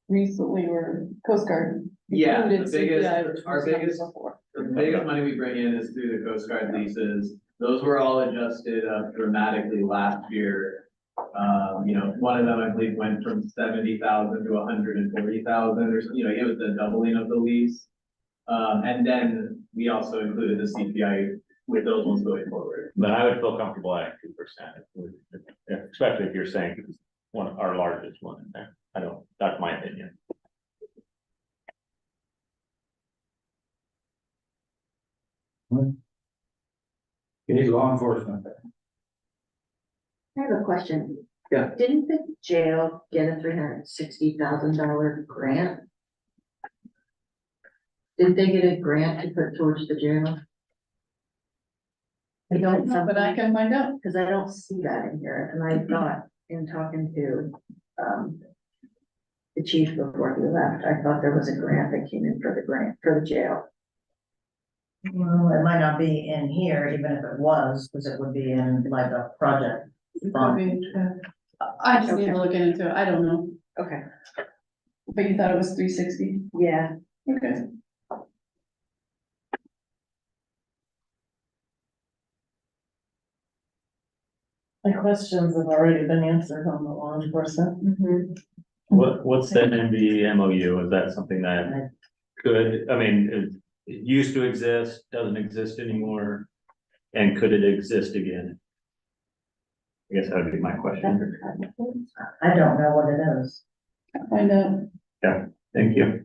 recently were Coast Guard. Yeah, included the biggest- CPI, which our was never biggest- before. The biggest money we bring in is through the Coast Guard leases. Those were all adjusted dramatically last year. One of them, I believe, went from 70,000 to 140,000 or, it was the doubling of the lease. And then we also included the CPI with those ones going forward. but I would feel comfortable at 2%. Especially if you're saying it's one of our largest one in there, that's my opinion. You need law enforcement. I have a question. Yeah. Didn't the jail get a $360,000 grant? Didn't they get a grant to put towards the jail? I don't know, but I can find out. Cause I don't see that in here, and I thought in talking to, the chief before he left, I thought there was a grant that came in for the jail. Well, it might not be in here, even if it was, because it would be in like a project. It could be, I just need to look into it, I don't know, Okay. but you thought it was 360, Yeah, okay. My questions have already been answered on the law enforcement. What's the MV MOU? Is that something that it used to exist, doesn't exist anymore? And could it exist again? I guess that would be my question. I don't know what it is. Find out. Thank you.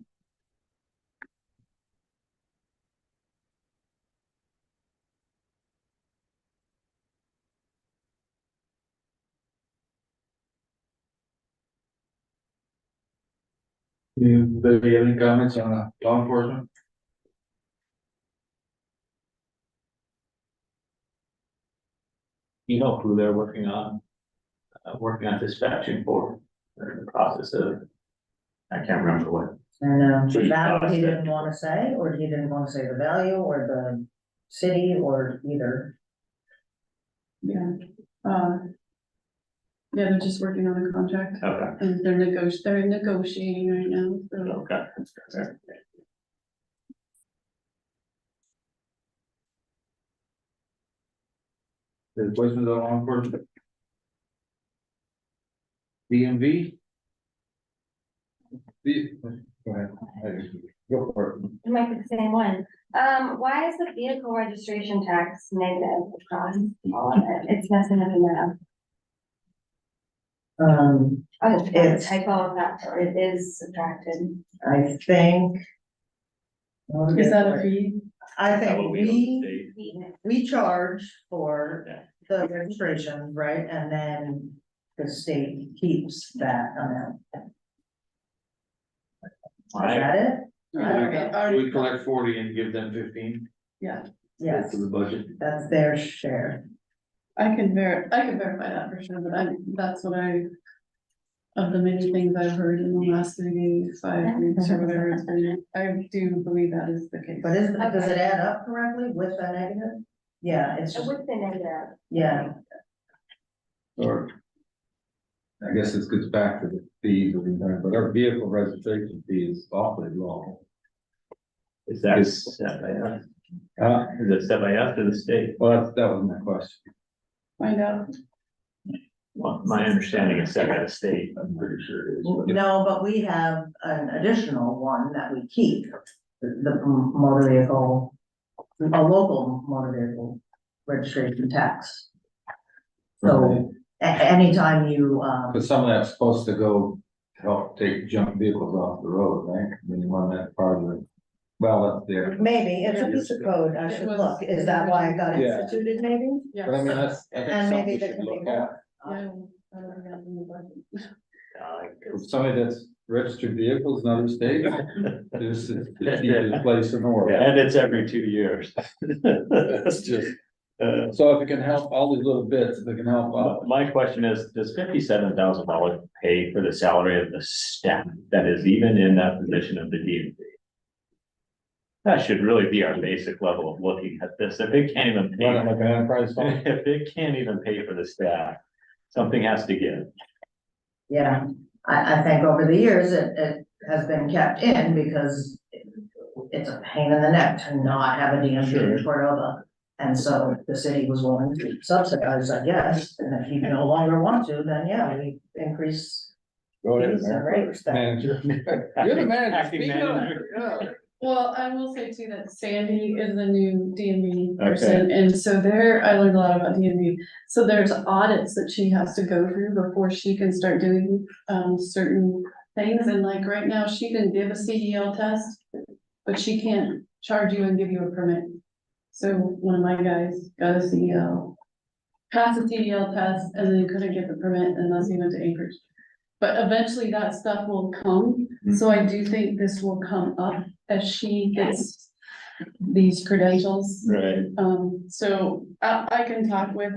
Anybody have any comments on law enforcement? You know who they're working on dispatching for, they're in the process of, I can't remember what. And, Chief that he said. didn't want to say, or he didn't want to say the value, or the city, or either. Yeah, yeah, they're just working on a contract, Okay, and they're negotiating right now, so. okay. The questions on law enforcement? DMV? Go ahead. Go for it. It might be the same one. Why is the vehicle registration tax negative across all of it? It's messing up the math. Um, Oh, it's It's- a typo of that, or it is subtracted. I think. Is that a fee? I That think will be the state. we charge for Yeah. the registration, right, and then the state keeps that amount. Is that it? We collect 40 and give them 15 Yeah, Yes, for the budget. that's their share. I can verify that for sure, but that's what of the many things I've heard in the last 3 days, 5 weeks, or whatever it's been, I do believe that is the case. But does it add up correctly with the negative? Yeah, it's I just, would say negative. yeah, Or. I guess this gets back to the fees, but our vehicle registration fee is awfully low. Is that set by us? Is it set by us or the state? Well, that was my question. Find out. Well, my understanding is set by the state, I'm pretty sure it is. No, but we have an additional one that we keep, the motor vehicle, a local motor vehicle registration tax. So anytime you, But some of that's supposed to go to help take junk vehicles off the road, right? When you run that part of it. Well, up there. maybe, it's a piece of code, I should look, is that why it got Yeah. instituted maybe? Yes. But I mean, that's, I And think something maybe we there should can be look more. at. Yeah, I don't have any budget. For somebody that's registered vehicles in other states, this is the cheapest place in the world. And it's every 2 years. That's just, so if it can help, all these little bits, if it can help out. My question is, does $57,000 pay for the salary of the staff that is even in that position of the DMV? That should really be our basic level of looking at this. If it can't even Run it pay, like an enterprise fund. if it can't even pay for the staff, something has to give. Yeah, I think over the years, it has been kept in because it's a pain in the neck to not have a DMV in Cordova. And so the city was willing to subsidize, I guess, and if you no longer want to, then yeah, we increase Go ahead, fees and Mayor. rates. then. Manager. You're the manager. Acting Speak up. manager. Yeah. Well, I will say too that Sandy is the new DMV person, and so I learned a lot about DMV. So there's audits that she has to go through before she can start doing, certain things, and like right now, she can give a CDL test, but she can't charge you and give you a permit. So one of my guys got a CDL, passed the CDL test, and then couldn't get the permit unless he went to Anchorage. But eventually that stuff will come, so I do think this will come up as she gets these credentials. Right. So I can talk with,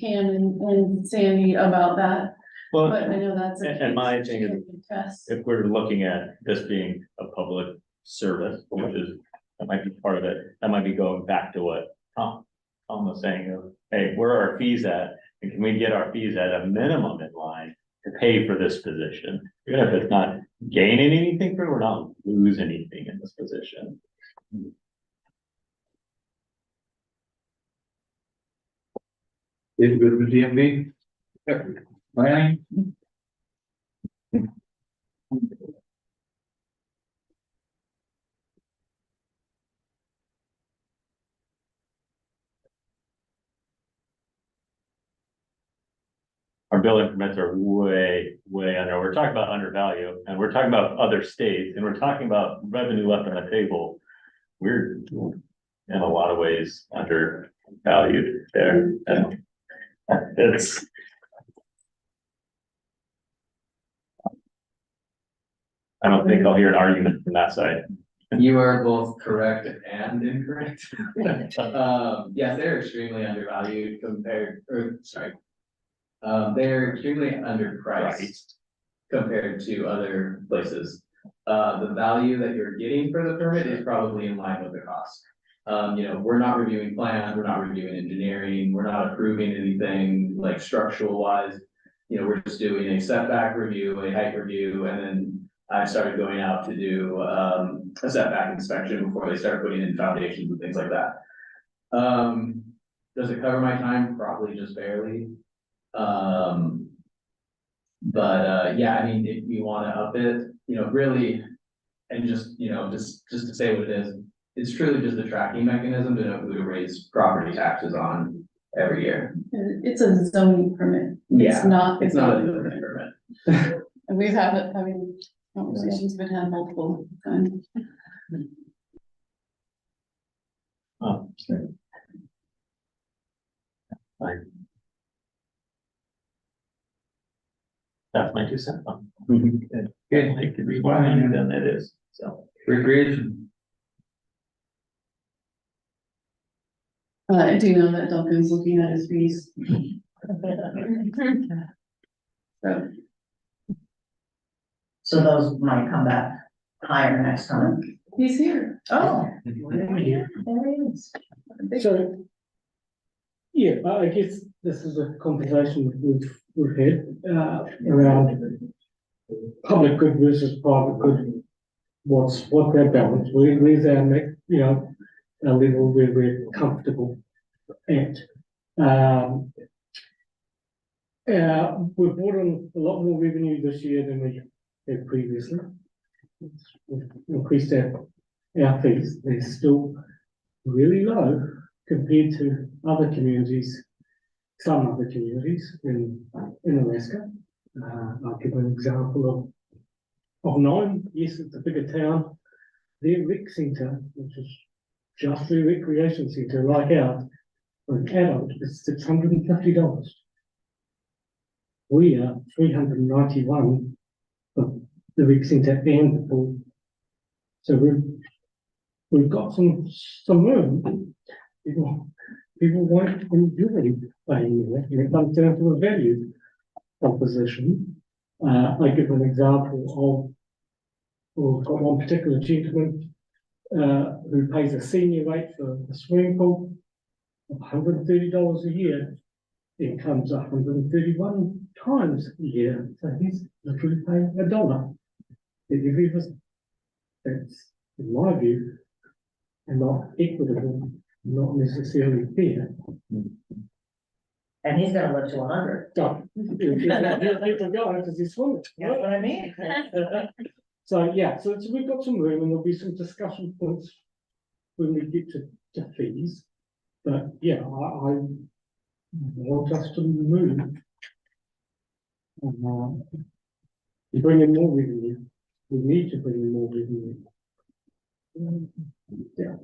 Cam and Sandy about that, Well, but I know that's. and my thing is, Test. if we're looking at this being a public service, which is, that might be part of it, that might be going back to what Tom was saying of, hey, where are our fees at? And can we get our fees at a minimum in line to pay for this position? Even if it's not gaining anything for it, we're not losing anything in this position. Is good with DMV? Planning? Our building permits are way, way under. We're talking about undervalue, and we're talking about other states, and we're talking about revenue left on the table. We're in a lot of ways undervalued there. And it's. I don't think I'll hear an argument from that side. You are both correct and incorrect. Yes, they're extremely undervalued compared, they're extremely underpriced compared to other places. The value that you're getting for the permit is probably in line with the cost. We're not reviewing plans, we're not reviewing engineering, we're not approving anything like structural wise. We're just doing a setback review, a height review, and then I started going out to do a setback inspection before they start putting in foundations and things like that. Does it cover my time? Probably just barely. Yeah, I mean, if you wanna up it, really, and just to say what it is, it's truly just a tracking mechanism to know who to raise property taxes on every year. It's a zoning permit. Yeah, It's It's not a building building permit. permit. And we've had it, conversations been had multiple times. Oh, sorry. Fine. That's my 2 cents. Good. It could be more than it is, so. Recreation. I do know that Duncan's looking at his fees. So, So those might come back higher next time. he's here. Oh. There he is. So, yeah, I guess this is a conversation we've had, around public good versus private good. What's that balance? Where's our next, a level where we're comfortable at? We've brought in a lot more revenue this year than we had previously. We've increased our fees. They're still really low compared to other communities, some other communities in Alaska. I'll give an example of Nine. Yes, it's a bigger town. Their rec centre, which is just a recreation centre like ours, for an adult is $650. We are $391 for the rec centre and the pool. So we've got some room. People won't enjoy playing there, and it comes down to a value proposition. I give an example we've got one particular gentleman who pays a senior rate for a swimming pool of $130 a year. It comes 131 times a year, so he's literally paying $1 for every visit. That's, in my view, not equitable, not necessarily fair. And he's gonna live to 100. So, he'll go because he's swimming. That's what I mean. So, yeah, so we've got some room and there'll be some discussion points when we get to fees. But yeah, I want us to move. To bring in more revenue. We need to bring in more revenue. Yeah.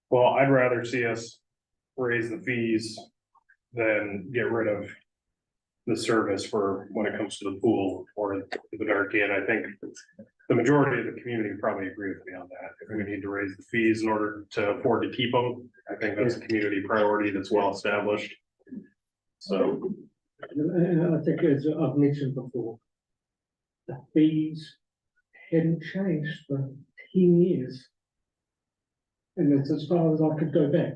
Well, I'd rather see us raise the fees than get rid of the service for when it comes to the pool or the dark end. I think the majority of the community probably agree with me on that. If we need to raise the fees in order to afford to keep them, I think that's a community priority that's well established. So, And I think, as I've mentioned before, the fees hadn't changed for 10 years. And that's as far as I could go back.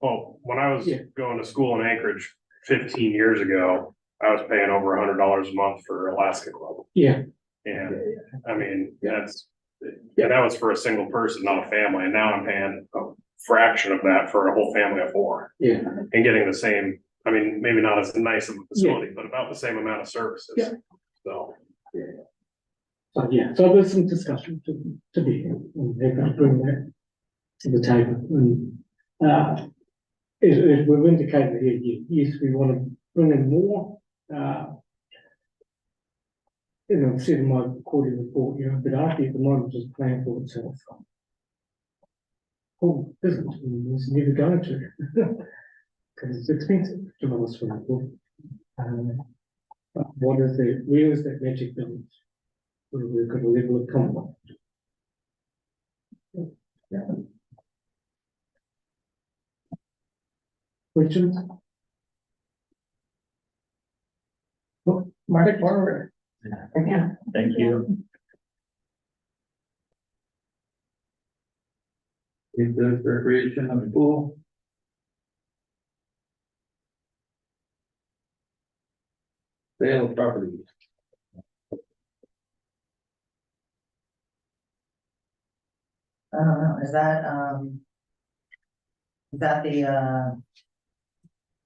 well, when I was Yeah. going to school in Anchorage 15 years ago, I was paying over $100 a month for Alaska Club. Yeah. And I mean, Yeah. that was for a single person, not a family. And now I'm paying a fraction of that for a whole family of 4 Yeah. and getting the same, I mean, maybe not as nice of a facility, but about the same amount of services. Yeah. So. So, yeah, so there's some discussion to be had, and they're going to bring that to the table. And as we've indicated here, yes, we want to bring in more. I've said in my quarterly report, but Archie at the moment is playing for itself. Pool isn't, and it's never going to, because it's expensive to run a swimming pool. But where is that magic balance? We've got a level of comfort. Yeah. Questions? Mark it forward. Again. Thank you. Is the recreation of the pool? Sale of property. I don't know, is that the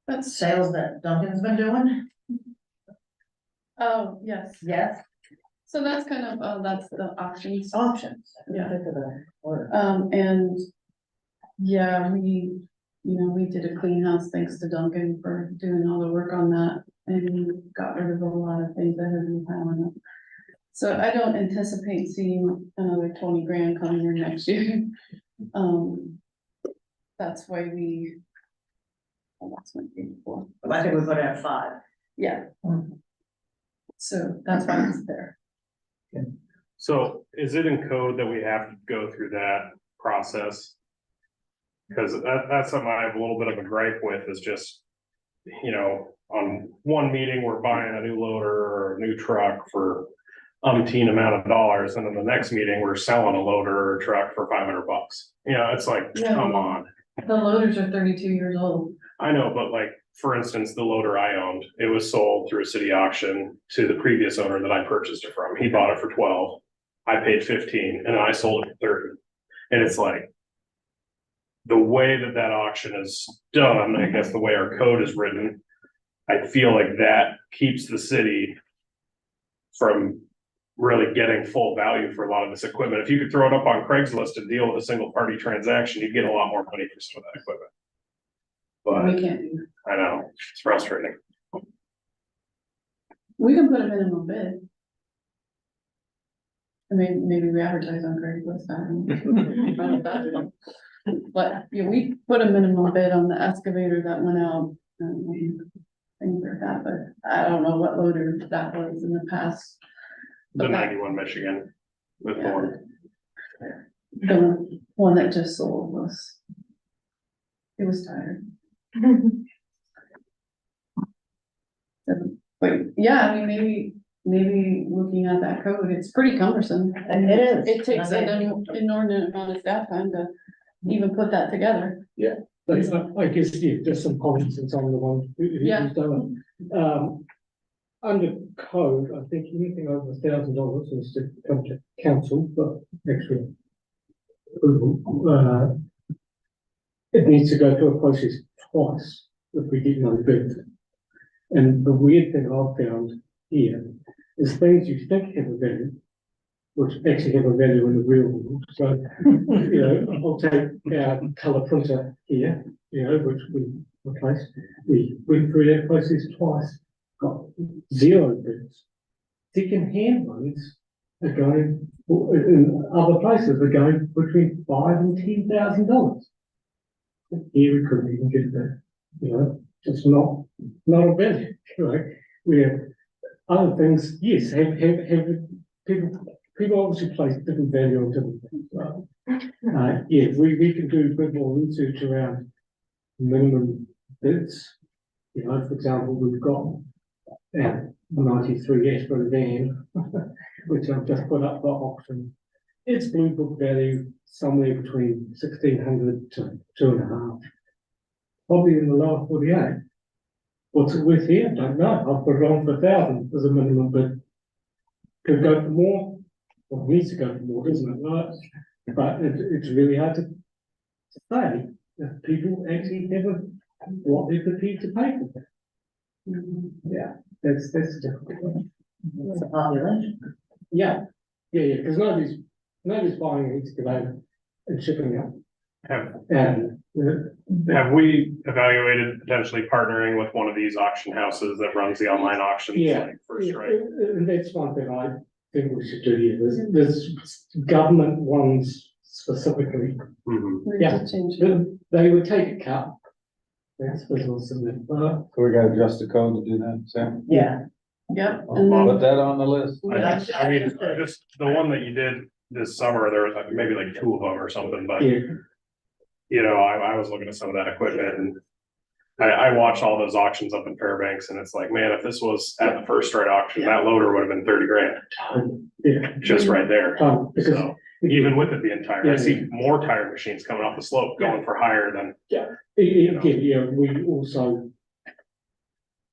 That's, sales that Duncan's been doing? oh, yes. Yes, So that's kind of, that's the auctions. auctions. Yeah. Think of the word. And yeah, we did a clean house thanks to Duncan for doing all the work on that. And we got rid of a lot of things that had been piling up. So I don't anticipate seeing another 20 grand coming here next year. That's why that's my thing for. I think we put it at 5. Yeah. So that's why it's there. So is it in code that we have to go through that process? Because that's something I have a little bit of a gripe with, is just, on one meeting, we're buying a new loader or a new truck for umpteen amount of dollars, and then the next meeting, we're selling a loader or a truck for $500. It's like, Yeah. come on. The loaders are 32 years old. I know, but like, for instance, the loader I owned, it was sold through a city auction to the previous owner that I purchased it from. He bought it for 12. I paid 15 and I sold it for 30. And it's like, the way that that auction is done, I guess the way our code is written, I feel like that keeps the city from really getting full value for a lot of this equipment. If you could throw it up on Craigslist and deal with a single party transaction, you'd get a lot more money for some of that equipment. But We can't do, I know, it's frustrating. we can put a minimum bid. I mean, maybe we advertise on Craigslist, I don't know. But, yeah, we put a minimum bid on the excavator that went out, things like that, but I don't know what loader that was in the past. The 91 Michigan with Yeah. one. The one that just sold was, it was tired. But, yeah, I mean, maybe looking at that code, it's pretty cumbersome. And it is. It takes an inordinate amount of staff time to even put that together. But I guess, yeah, just some comments and some of the ones Yeah. who's done it. Under code, I think anything over $1,000 is to come to council, but extra approval. It needs to go through a process twice if we get no bid. And the weird thing I've found here is things you think have a value, which actually have a value in the real world. So, you know, I'll take our colour printer here, you know, which we replaced. We went through that process twice, got 0 bids. Second-hand ones are going, in other places, are going between $5,000 and $10,000. Here we couldn't even get that, you know, it's not a value, right? Where other things, yes, have people obviously place different value on different things, right? Yeah, we can do a bit more research around minimum bids. You know, for example, we've got our 93 Ashford van, which I've just put up for auction. Its blue book value somewhere between 1,600 to 2.5. Probably in the lower 48. What's it worth here? Don't know. I'll put it on for 1,000 as a minimum bid. Could go for more, or needs to go for more, doesn't it? Right? But it's really hard to say if people actually have what they're prepared to pay for that. Yeah, that's a difficult one. It's a population. Yeah, because nobody's buying an excavator and shipping it. And Have we evaluated potentially partnering with one of these auction houses that runs the online auctions? Yeah. Like First Strike? And that's one thing I think we should do here. There's government ones specifically. Mhm. We Yeah. have to change it. They would take a cut. That's business, isn't it? But So we gotta adjust the code to do that, Sam. Yeah. Yep, I'll and then, put that on the list. I mean, just the one that you did this summer, there was like maybe like 2 of them or something, but yeah, you know, I was looking at some of that equipment and I watched all those auctions up in Fairbanks and it's like, man, if this was at the First Strike auction, that loader would have been 30 grand, yeah. just right there. Because So even with it the entire, I see more tire machines coming off the slope going for higher than, yeah, we also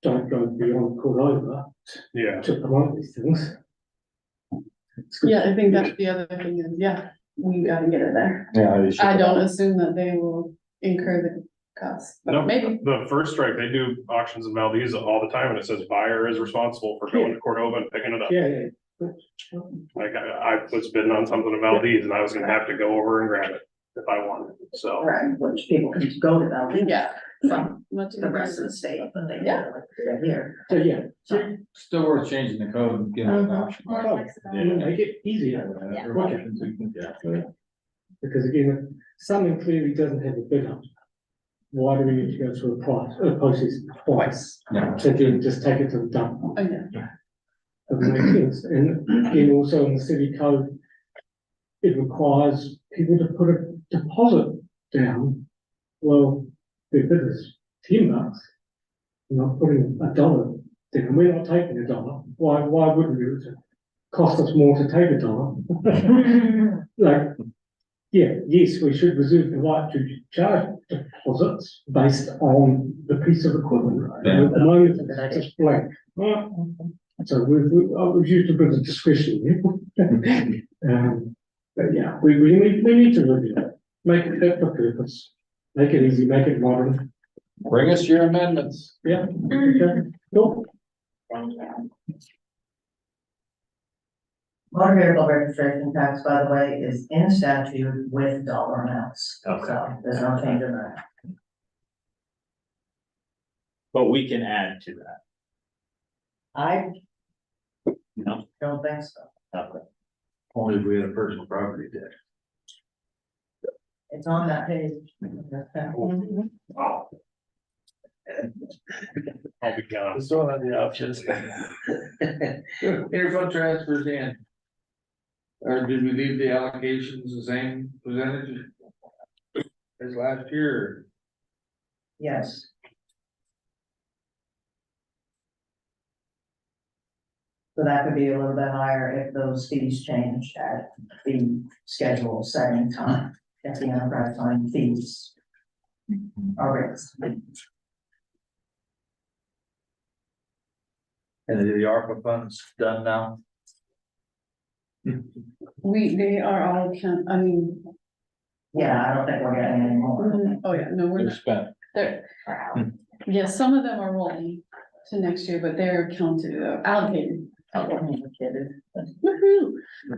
don't go beyond Cordova yeah. to promote these things. It's good. yeah, I think that's the other thing is, yeah, we gotta get it there. Yeah. you should- I don't assume that they will incur the cost, No, but maybe. the First Strike, they do auctions in Valdez all the time and it says buyer is responsible for going to Cordova and picking it up. Yeah. Like I was bidding on something in Valdez and I was gonna have to go over and grab it if I wanted, so. Right, which people can go to Valdez Yeah. from Much the rest of the state, but they Yeah. like they're here. So, yeah. So, Still worth changing the code and giving it an Uh-huh. option. More Oh, flexibility. Make it easier. Yeah. Okay. Because again, if something clearly doesn't have a bid up, why do we need to go through a process twice? Yeah. To then just take it to the dump? Oh, yeah. Doesn't make sense. And again, also in the city code, it requires people to put a deposit down. Well, their bid is $10. We're not putting $1 down. We're not taking $1. Why wouldn't we? It cost us more to take $1. Like, yeah, yes, we should reserve the right to charge deposits based on the piece of equipment. Yeah. At the moment, it's just blank. So we've used a bit of discretion. But yeah, we need to review it, make it fit for purpose. Make it easy, make it modern. Bring us your amendments. Yeah. Okay. Cool. Thank you. Motor vehicle registration tax, by the way, is in statute with dollar amounts. Okay. So there's no change in that. But we can add to that, I no? don't think so. Okay. Only if we had a personal property tax. It's on that page. I'll be gone. Just don't have the options. Interfund transfers in. Or did we leave the allocations the same percentage as last year? Yes. So that could be a little bit higher if those fees change at the schedule setting time, if the enterprise fund fees are raised. And are the ARPA funds done now? They are all I mean, Yeah, I don't think we're getting any more. oh yeah, no, we're They're not, spent. they're, Wow. yeah, some of them are rolling to next year, but they're counted, allocated. Woohoo,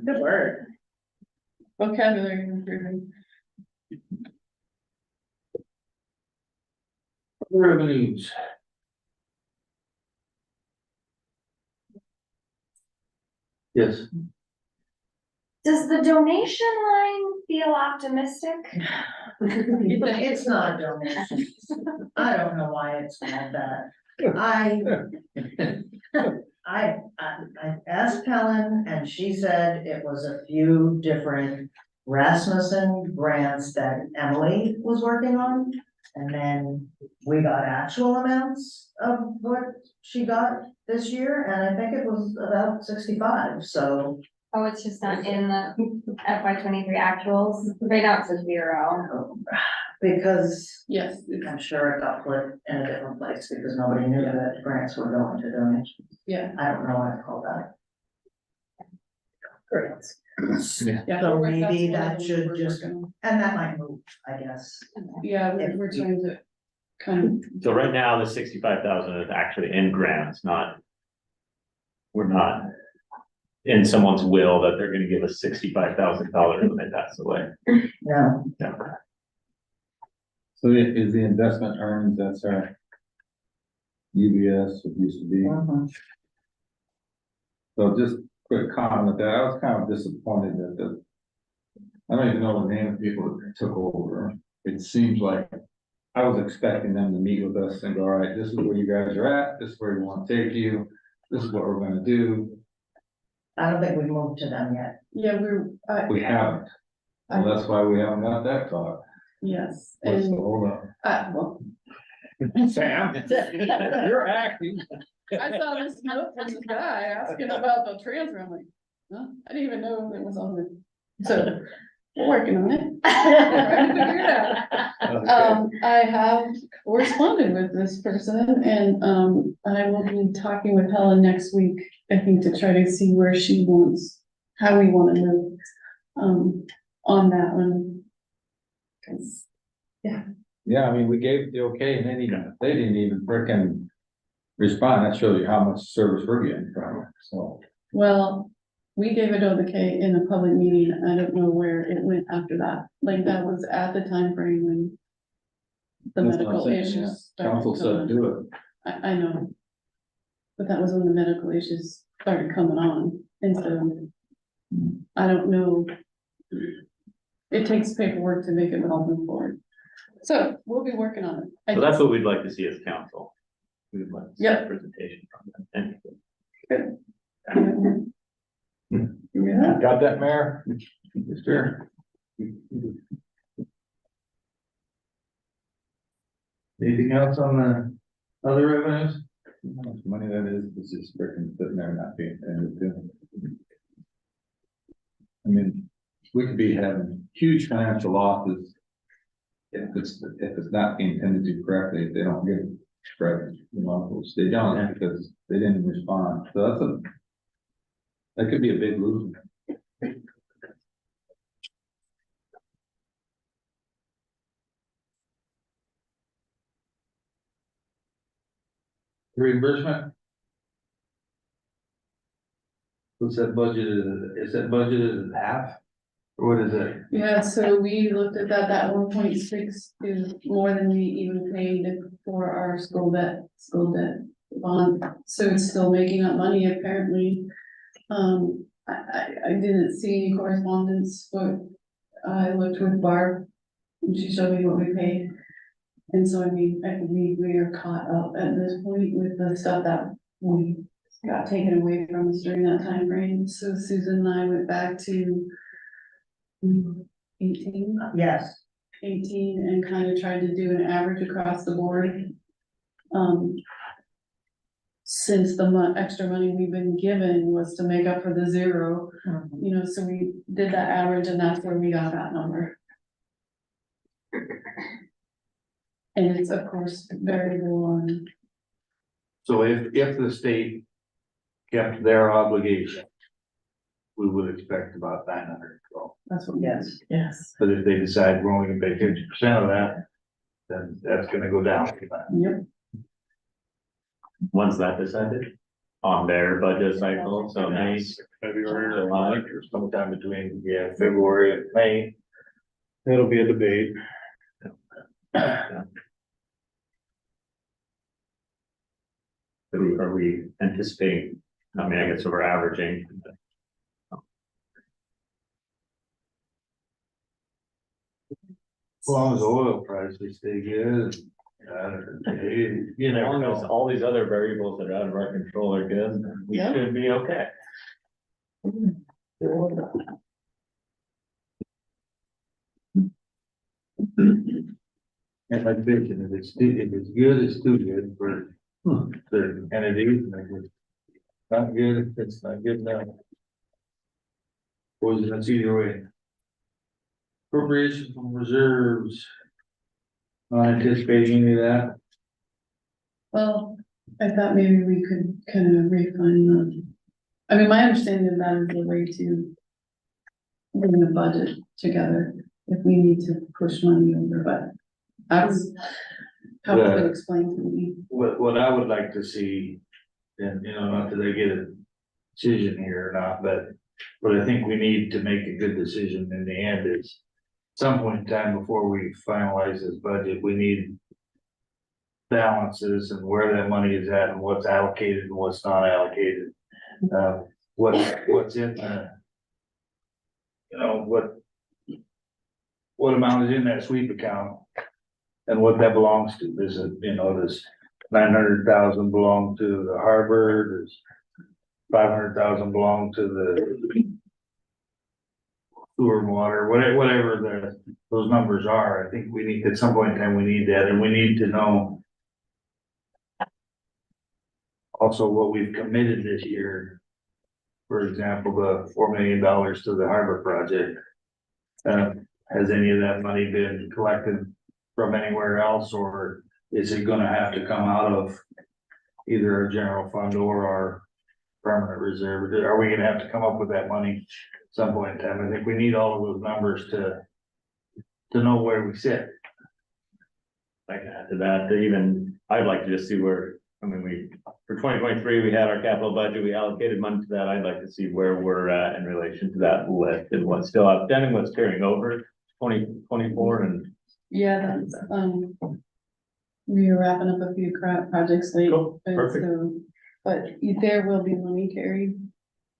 good word. Vocabulary improving. Revenues. Yes. Does the donation line feel optimistic? It's not a donation. I don't know why it's called that. I asked Helen and she said it was a few different Rasmussen grants that Emily was working on. And then we got actual amounts of what she got this year, and I think it was about 65, so. Oh, it's just not in the FY 23 actuals. Right now it says 0. Because Yes, I'm sure it got put in a different place because nobody knew that grants were going to donations. yeah, I don't know what to call that. Grants. yeah. So that's maybe one of that them should we're just, working on. and that might move, I guess. Yeah, we're trying to kind So right now, the 65,000 is actually in grants, not. We're not in someone's will that they're gonna give us $65,000 when they pass away. No, No. So is the investment earnings, that's our UBS, it used to be. mhm. So just quick comment that I was kind of disappointed that I don't even know the name of people that took over. It seems like I was expecting them to meet with us and go, all right, this is where you guys are at, this is where we want to take you, this is what we're gonna do. I don't think we've moved to them yet. yeah, We haven't. Well, that's why we haven't got that talk. yes, What's the and, hold up? well, Sam, you're acting. I saw this note from this guy asking about the transfer, I'm like, huh, I didn't even know it was on the, so, we're working on it. Trying to figure it out. I have corresponded with this person and, I will be talking with Helen next week, I think, to try to see where she wants, how we wanna move, on that one. 'Cause, Yeah, I mean, we gave the okay and they didn't even frickin' respond. That shows you how much service we're getting from it, so. well, we gave it okay in a public meeting, I don't know where it went after that, like, that was at the time frame when the That's what I'm medical saying, issues yeah. started Council said coming. do it. I know. But that was when the medical issues started coming on, and so, I don't know. It takes paperwork to make it all move forward. So, we'll be working on it. So that's what we'd like to see as council. We would like to see a Yep. presentation from them. Yeah, Got that, Mayor? Sure. Anything else on the other revenues? How much money that is, it's just frickin' sitting there not being attended to. I mean, we could be having huge financial losses. If it's not being tended to correctly, if they don't get correct, which they don't because they didn't respond, so that could be a big loser. Reimbursement? What's that budgeted, is that budgeted at half? Or what is it? Yeah, so we looked at that 1.6 is more than we even paid for our school debt bond. So it's still making up money apparently. I didn't see any correspondence, but I looked with Barb and she showed me what we paid. And so, I mean, I believe we are caught up at this point with the stuff that we got taken away from us during that time frame. So Susan and I went back to 18 Yes, and kind of tried to do an average across the board. Since the extra money we've been given was to make up for the zero, you know, so we did that average and that's where we got that number. And it's of course variable on, So if the state kept their obligation, we would expect about 912. that's what. yes. Yes. But if they decide we're only gonna pay 50% of that, then that's gonna go down. Yep, When's that decided? On their budget cycle, so May, February or July. Or sometime between, February and May. it'll be a debate. Are we anticipating, I mean, I guess we're averaging. As long as oil prices stay good, you As never long as know. all these other variables that are out of our control are good, then we Yeah. should be okay. And like vision, if it's good, it's too good for certain entities, and if it's not good, it's not good enough. Poison, either way. Appropriation from reserves. Not anticipating any of that. well, I thought maybe we could kind of refine them. I mean, my understanding of that is a way to bring a budget together if we need to push money over, but that's how it's been explained to me. What I would like to see, and not that I get a decision here or not, but what I think we need to make a good decision in the end is some point in time before we finalize this budget, we need balances and where that money is at and what's allocated and what's not allocated. What's in the, what amount is in that sweep account and what that belongs to. There's does 900,000 belong to the harbor, does 500,000 belong to the sewer and water, whatever those numbers are. I think we need, at some point in time, we need that, and we need to know also what we've committed this year. For example, the $4 million to the harbor project. Has any of that money been collected from anywhere else, or is it gonna have to come out of either our general fund or our permanent reserve? Are we gonna have to come up with that money at some point in time? I think we need all of those numbers to know where we sit. I can add to that, I'd like to just see where, for 2023, we had our capital budget, we allocated money to that. I'd like to see where we're at in relation to that list and what's still outstanding, what's carrying over 2024 and. Yeah, that's, we are wrapping up a few projects late. Cool, and perfect. so- But there will be money carried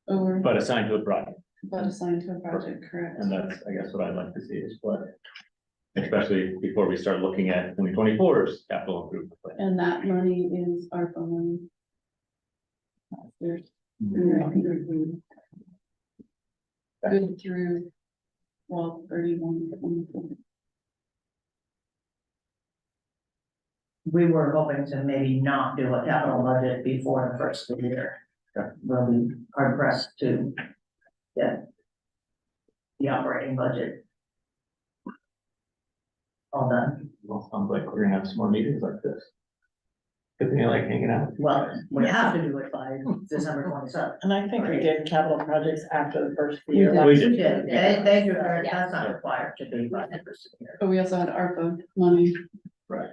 over, But assigned to a project, but assigned to a project, correct? and that's, I guess, what I'd like to see is what. Especially before we start looking at 2024's capital improvement plan. And that money is ARPA money. There's- Good through 12/31. We were hoping to maybe not do a capital budget before the first of the year. We'll be hard pressed to get the operating budget all done. Well, sounds like we're gonna have some more meetings like this. Good thing I like hanging out. Well, we have to do it by December 27th. And I think we did capital projects after the first We year. did. We We did. did, they do, that's not required to be by the first of the year. But we also had ARPA money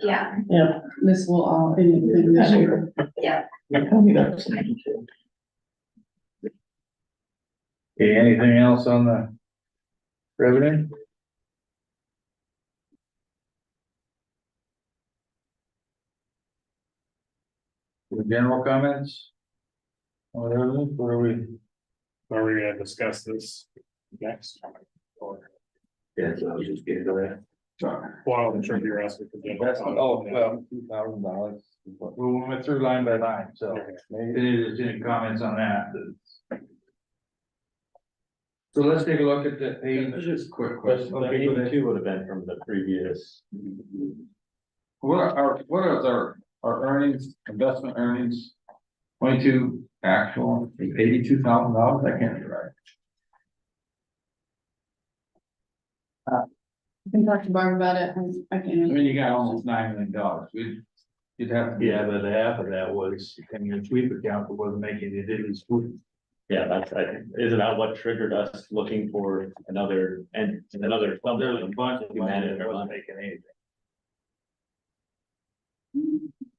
Yeah, Yeah. This will all, anything this year. Okay, anything else on the revenue? The general comments? What are we? Are we gonna discuss this next? Or, Yeah, so I was just getting to that. well, I'm sure you're asking for. general That's, comment. oh, well, $2,000. We went through line by line, so any comments on that? So let's take a look at the page. Just a quick question, that Okay, go ahead. 82 would have been from the previous. What is our earnings, investment earnings? 22 actual, $82,000, I can't be right. You can talk to Barb about it, I I can. mean, you got almost $9 million, you'd have to. Yeah, but half of that was in your sweep account that wasn't making the daily sweep. Yeah, that's, I think, isn't that what triggered us looking for another, and another. There's a bunch of You money manage that our wasn't money. making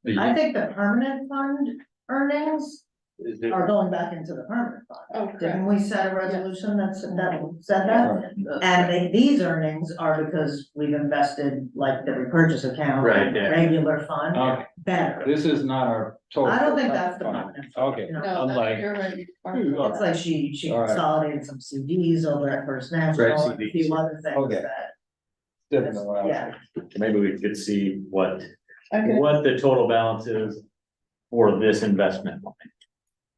anything. I think the permanent fund earnings Is it- are going back into the permanent fund. Oh, Didn't we set a resolution that said that? Right. And these earnings are because we've invested like the repurchase account. Right, and the yeah. Regular fund, Okay, better. this is not our total. I don't think that's the fund. permanent fund. Okay. you know. No, Unlike- that's, you're right. Barb. It's like she All right. consolidated some CDs over at First Right, National, and a CDs. few other things Okay. that. Different than what I was- Yeah, Maybe we could see what Okay, the total balance is for this investment line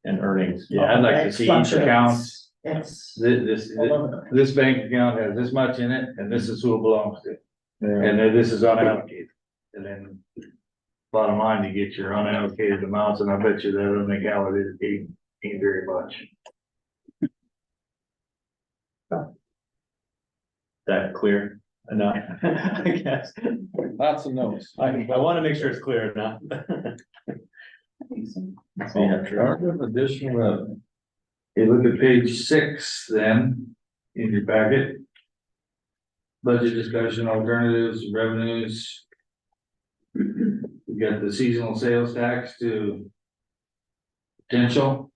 and earnings. Yeah, I'd like to see each account, it's this, all over the place. this bank account has this much in it, and this is who it belongs to. Yeah. And then this is unallocated, and then bottom line, you get your unallocated amounts, and I bet you that unallocated ain't very much. That clear enough? I guess. Lots of notes. I want to make sure it's clear enough. Start with additional revenue. You look at page 6 then, in your packet. Budget discussion, alternatives, revenues. We got the seasonal sales tax to potential.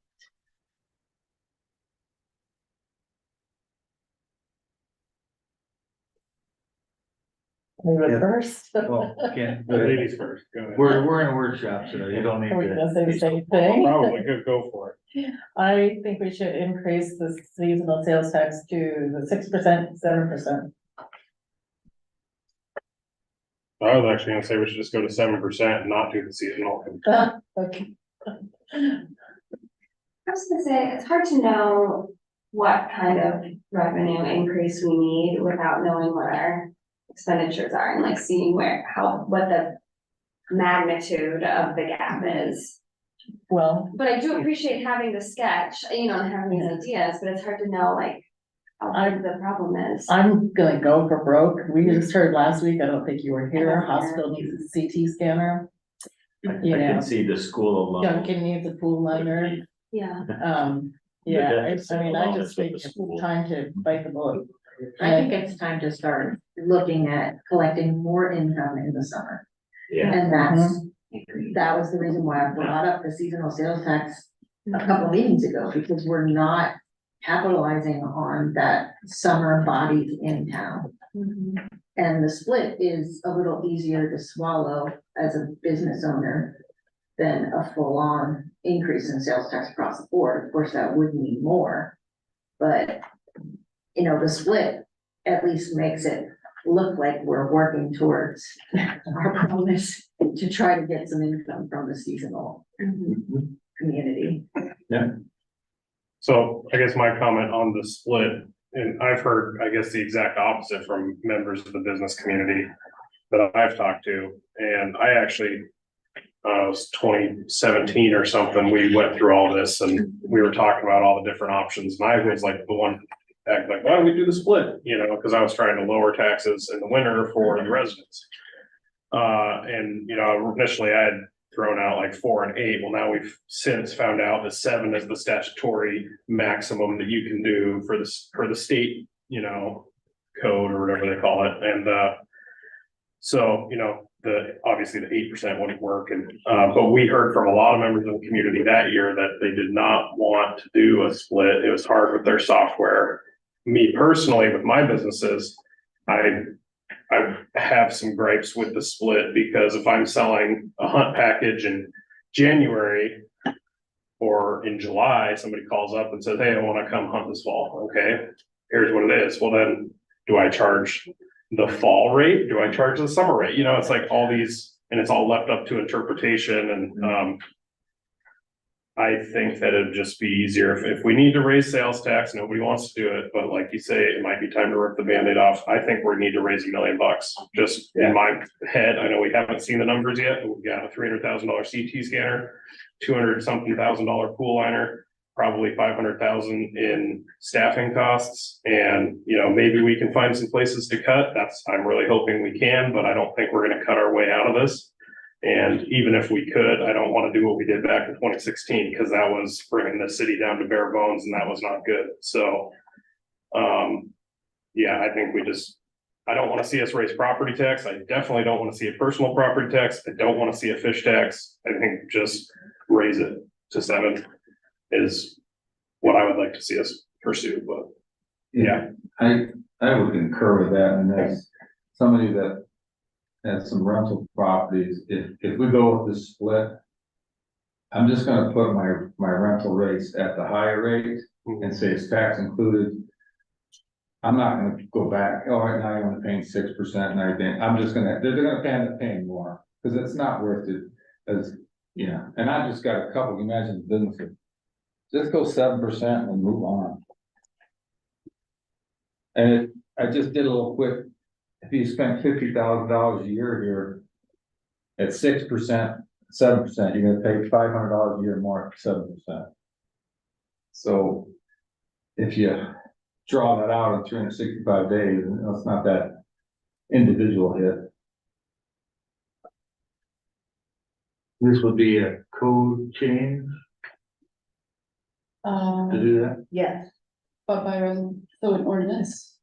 First. Well, can't, Ladies first, go ahead. we're in a workshop, so you don't need Are we to. gonna say the same thing? Probably, go for it. I think we should increase the seasonal sales tax to the 6%, 7%. I was actually gonna say we should just go to 7% and not do the seasonal. Okay. I was gonna say, it's hard to know what kind of revenue increase we need without knowing what our expenditures are and like seeing what the magnitude of the gap is. Well, But I do appreciate having the sketch, and having these ideas, but it's hard to know like how big the problem is. I'm gonna go for broke. We just heard last week, I don't think you were here, hospital needs a CT scanner. I You know, can see the school alone. Duncan needs a pool liner. Yeah. Yeah, deficit I alone just is think with the it's school. time to bite the bullet. I think it's time to start looking at collecting more income in the summer. Yeah, And that was the reason why I brought up the seasonal sales tax a couple meetings ago, because we're not capitalizing on that summer bodies in town. Mhm. And the split is a little easier to swallow as a business owner than a full-on increase in sales tax across the board. Of course, that would mean more. But, the split at least makes it look like we're working towards our promise to try to get some income from the seasonal Mhm. community. So I guess my comment on the split, and I've heard, I guess, the exact opposite from members of the business community that I've talked to, and I actually, it was 2017 or something, we went through all this and we were talking about all the different options, and I was like the one act like, why don't we do the split, because I was trying to lower taxes in the winter for the residents. And initially I had thrown out like 4 and 8. Well, now we've since found out that 7 is the statutory maximum that you can do for the, state, code or whatever they call it. And, So, obviously the 8% wouldn't work and, but we heard from a lot of members of the community that year that they did not want to do a split. It was hard with their software. Me personally, with my businesses, I have some gripes with the split because if I'm selling a hunt package in January or in July, somebody calls up and says, hey, I want to come hunt this fall. Okay, here's what it is. Well, then do I charge the fall rate? Do I charge the summer rate? It's like all these, and it's all left up to interpretation and, I think that it'd just be easier if we need to raise sales tax, nobody wants to do it, but like you say, it might be time to rip the Band-Aid off. I think we need to raise $1 million, just in my head. I know we haven't seen the numbers yet, but we've got a $300,000 CT scanner, 200 something $1,000 pool liner, probably 500,000 in staffing costs. And, maybe we can find some places to cut. I'm really hoping we can, but I don't think we're gonna cut our way out of this. And even if we could, I don't want to do what we did back in 2016, because that was bringing the city down to bare bones and that was not good. So, yeah, I think I don't want to see us raise property tax. I definitely don't want to see a personal property tax. I don't want to see a fish tax. I think just raise it to 7 is what I would like to see us pursue, but yeah. I would concur with that, and as somebody that has some rental properties, if we go with this split, I'm just gonna put my rental rates at the higher rate and say it's tax included. I'm not gonna go back, oh, right now you're only paying 6% and everything. They're gonna end up paying more, because it's not worth it, and I just got a couple, imagine businesses. Just go 7% and move on. And I just did a little quick, if you spent $50,000 a year here at 6%, 7%, you're gonna pay $500 a year more at 7%. So if you draw that out in 365 days, it's not that individual hit. This would be a code change to do that? Yes, But so an ordinance.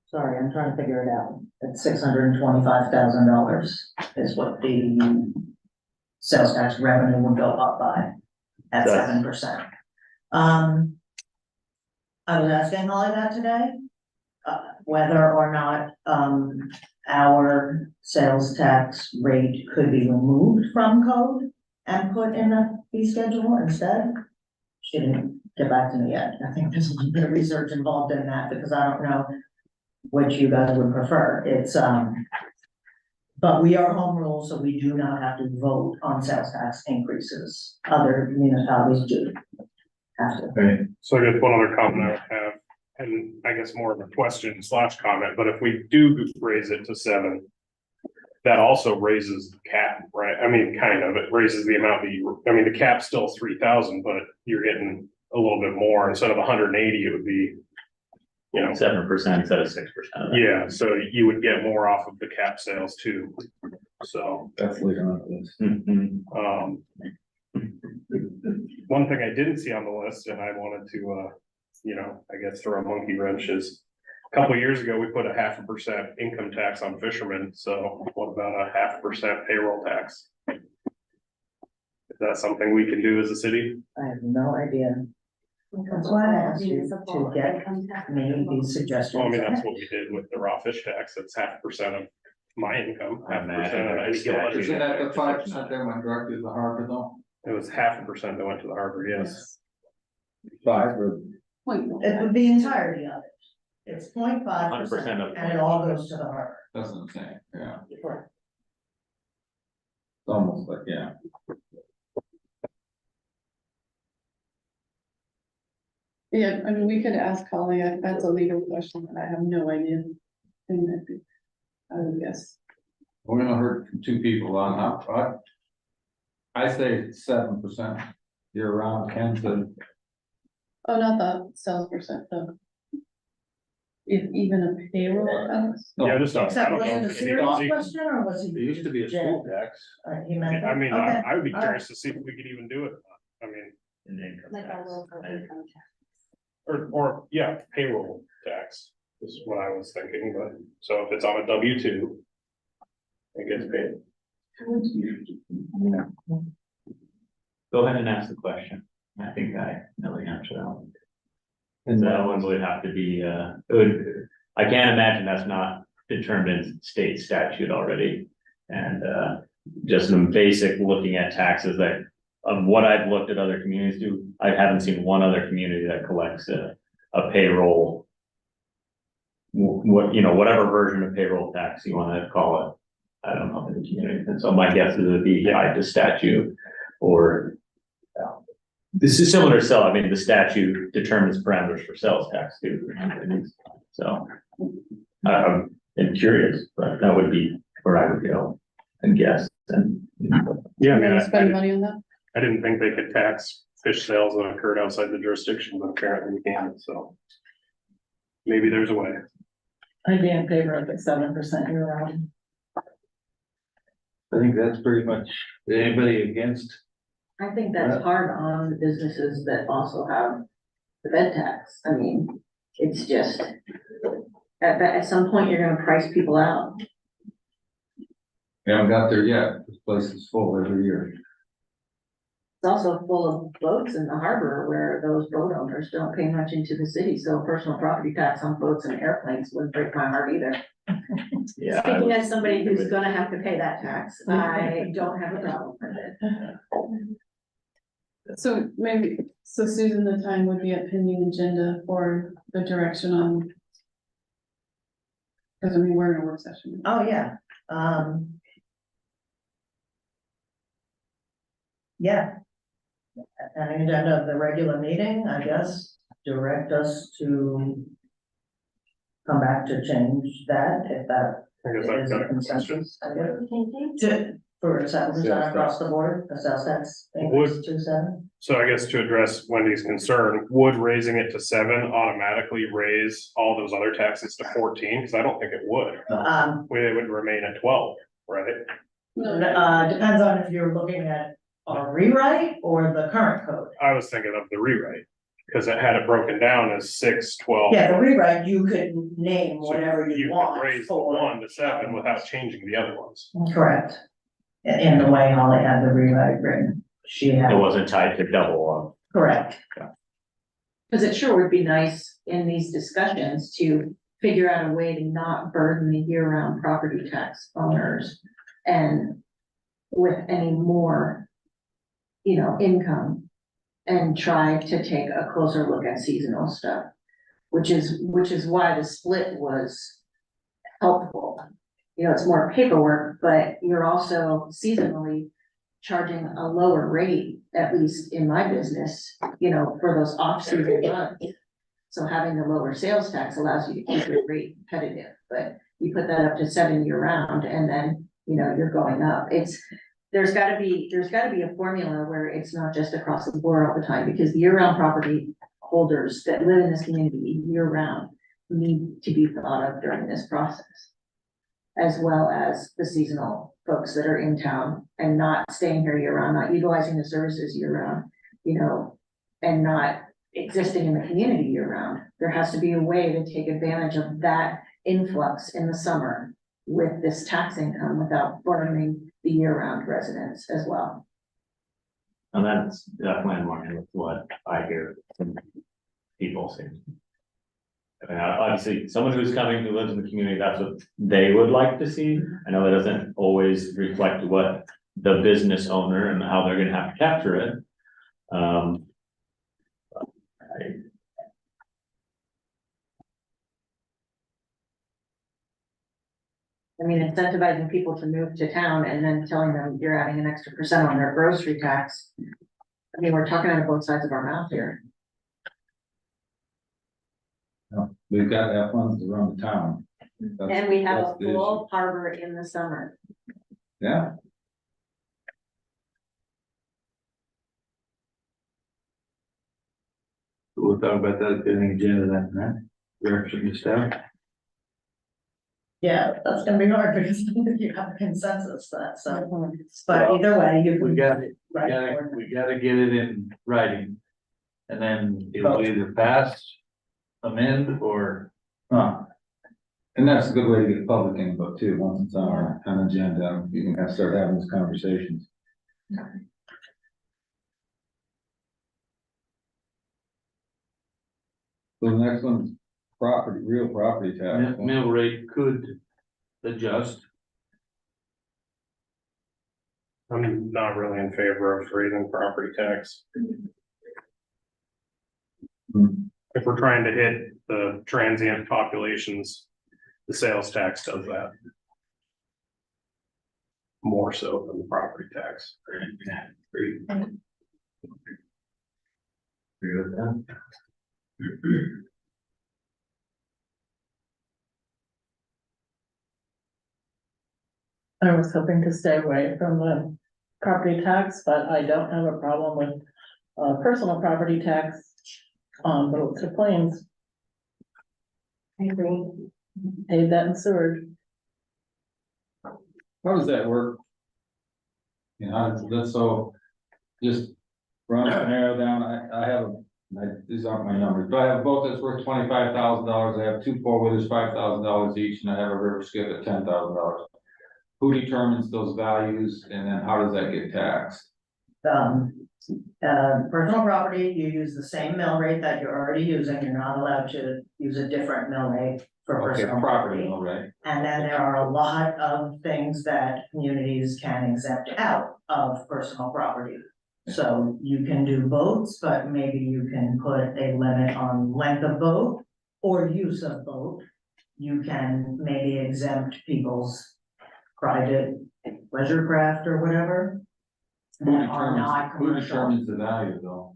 sorry, I'm trying to figure it out. It's $625,000 is what the sales tax revenue would go up by at That's- 7%. I was asking Holly that today, whether or not, our sales tax rate could be removed from code and put in a fee schedule instead. She didn't get back to me yet. I think there's a little bit of research involved in that because I don't know which you guys would prefer. But we are home rule, so we do not have to vote on sales tax increases. Other municipalities do have to. Right. So I guess one other comment I would have, and I guess more of a question / comment, but if we do raise it to 7, that also raises the cap, right? I mean, kind of, it raises the amount that the cap's still 3,000, but you're getting a little bit more. Instead of 180, it would be, 7% instead of 6%. yeah, so you would get more off of the cap sales too. So, That's later on this. Mhm. one thing I didn't see on the list, and I wanted to, I guess throw a monkey wrench is, a couple of years ago, we put a 0.5% income tax on fishermen, so what about a 0.5% payroll tax? Is that something we can do as a city? I have no idea. That's why I asked you to get me these suggestions. Well, that's what we did with the raw fish tax, it's 0.5% of my income, 0.5% of any given. Isn't that the 5% that went directly to the harbor though? It was 0.5% that went to the harbor, yes. 5 or? It would be entirety of it. It's 0.5%, 100% of- and it all goes to the harbor. That's what I'm saying, yeah. Correct. It's almost like, yeah. Yeah, we could ask Holly, that's a legal question that I have no idea. And I would guess. We're gonna hurt from 2 people on that, I say 7% year round, Ken said. Oh, not the sales percent though. If even a payroll, Yeah, just. Except, was I it don't a know. serious question, or was he? It used to be a school tax. He meant. I mean, Okay. I would be All curious to see if we could even do it. I mean, In income Like a tax. local income tax. or, yeah, payroll tax. is what I was thinking, but, so if it's on a W-2, it gets paid. Go ahead and ask the question. I think I know the answer to that one. And that one would have to be, I can't imagine that's not determined in state statute already. And, just some basic looking at taxes that, of what I've looked at other communities do, I haven't seen one other community that collects a payroll. What, you know, whatever version of payroll tax you wanna call it. I don't know the community, and so my guess is it'd be tied to statute or. This is similar to sell, I mean, the statute determines parameters for sales tax too. So, I'm curious, but that would be where I would go and guess and. Yeah, I You're mean, gonna spend money on that? I didn't think they could tax fish sales that occurred outside the jurisdiction, but apparently we can, so. Maybe there's a way. I'd be in favor of the 7% year round. I think that's pretty much, anybody against? I think that's hard on the businesses that also have the bed tax. I mean, it's just, at some point, you're gonna price people out. We haven't got there yet. This place is full every year. It's also full of boats in the harbor where those boat owners don't pay much into the city, so personal property tax on boats and airplanes wouldn't break my heart either. Yeah. Speaking as somebody who's gonna have to pay that tax, I don't have a problem with it. So maybe, so Susan, the time would be a pending agenda for the direction on. Cause I mean, we're in a work session. Oh, yeah, yeah. An agenda of the regular meeting, I guess, direct us to come back to change that, if that I guess is I've got a a question. consensus. I guess. For 7% across the board, the sales tax increase to 7. So I guess to address Wendy's concern, would raising it to 7 automatically raise all those other taxes to 14? Because I don't think it would. It would remain at 12, right? Depends on if you're looking at a rewrite or the current code. I was thinking of the rewrite, because it had it broken down as 6, 12. Yeah, the rewrite, you could name So whatever you could want. raise the for- 1 to 7 without changing the other ones. Correct. In the way Holly had the rewrite written, she had, It wasn't tied to double. correct. Cause it sure would be nice in these discussions to figure out a way to not burden the year-round property tax owners and with any more, income, and try to take a closer look at seasonal stuff, which is why the split was helpful. It's more paperwork, but you're also seasonally charging a lower rate, at least in my business, for those off-season months. So having the lower sales tax allows you to keep your rate competitive, but you put that up to 7 year round and then, you're going up. There's gotta be a formula where it's not just across the board all the time, because the year-round property holders that live in this community year-round need to be thought of during this process, as well as the seasonal folks that are in town and not staying here year-round, not utilizing the services year-round, and not existing in the community year-round. There has to be a way to take advantage of that influx in the summer with this tax income without burdening the year-round residents as well. And that's definitely in line with what I hear from people saying. I mean, obviously, someone who's coming, who lives in the community, that's what they would like to see. I know that doesn't always reflect what the business owner and how they're gonna have to capture it. I mean, incentivizing people to move to town and then telling them you're adding an extra % on their grocery tax. I mean, we're talking out of both sides of our mouth here. We've got to have funds to run the town. And we have a That's the issue. full harbor in the summer. Yeah, We'll talk about that getting agenda that night. Direction to staff. Yeah, that's gonna be hard because you have a consensus that, so, but either way, you We can. got it, Right. we gotta get it in writing. And then it'll either pass, amend, or, And that's a good way to get public input too, once it's on an agenda, you can start having these conversations. So the next one's property, real property tax. Mill rate could adjust. I'm not really in favor of raising property tax. If we're trying to hit the transient populations, the sales tax does that. More so than the property tax. Agree with that? I was hoping to stay away from the property tax, but I don't have a problem with personal property tax on boats or planes. I agree. Paid that in sewer. How does that work? You know, that's so, just run a scenario down, I have, these aren't my numbers, but I have a boat that's worth $25,000, I have 2 4-wheelers, $5,000 each, and I have a river skip at $10,000. Who determines those values, and then how does that get taxed? Personal property, you use the same mill rate that you're already using, you're not allowed to use a different mill rate for Okay, personal property, property. all right, And then there are a lot of things that communities can exempt out of personal property. So you can do boats, but maybe you can put a limit on length of boat or use of boat. You can maybe exempt people's private pleasure craft or whatever. who That are not determines commercial. the value though?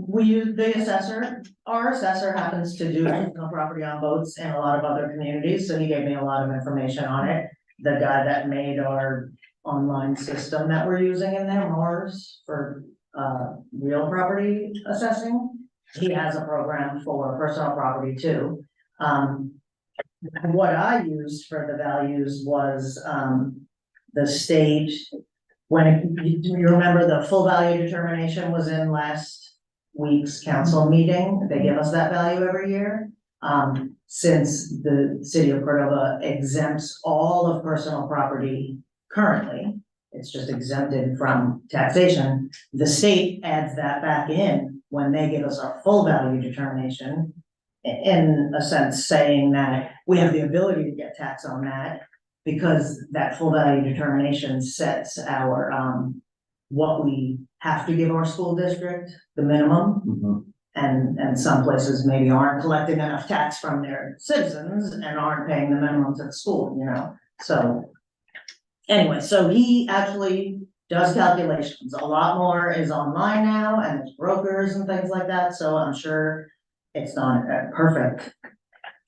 We use the assessor, our assessor happens to do personal property on boats in a lot of other communities, so he gave me a lot of information on it. The guy that made our online system that we're using in there, Mars, for real property assessing. He has a program for personal property too. What I used for the values was the state. When, you remember the full value determination was in last week's council meeting, they give us that value every year. Since the city of Cordova exempts all of personal property currently, it's just exempted from taxation, the state adds that back in when they give us our full value determination. In a sense, saying that we have the ability to get tax on that, because that full value determination sets our, what we have to give our school district, the minimum. And some places maybe aren't collecting enough tax from their citizens and aren't paying the minimum to the school, you know, so. Anyway, so he actually does calculations, a lot more is online now, and there's brokers and things like that, so I'm sure it's not a perfect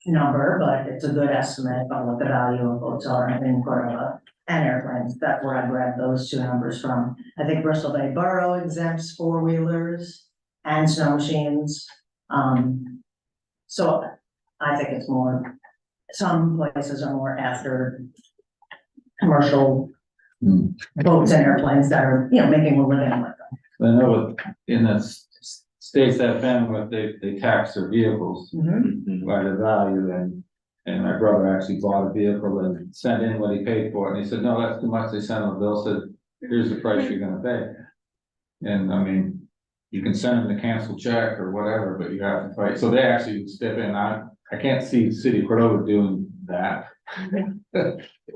number, but it's a good estimate of what the value of boats are in Cordova and airplanes. That's where I grabbed those 2 numbers from. I think Bristol Bay Borough exempts 4-wheelers and snow machines. So I think it's more, some places are more after commercial boats and airplanes that are, you know, making a living with them. I know in the states that family, they tax their vehicles by the value, and my brother actually bought a vehicle and sent in what he paid for it, and he said, no, that's too much. They sent him a bill, said, here's the price you're gonna pay. And I mean, you can send them the cancel check or whatever, but you have to fight, so they actually step in. I can't see the city of Cordova doing that.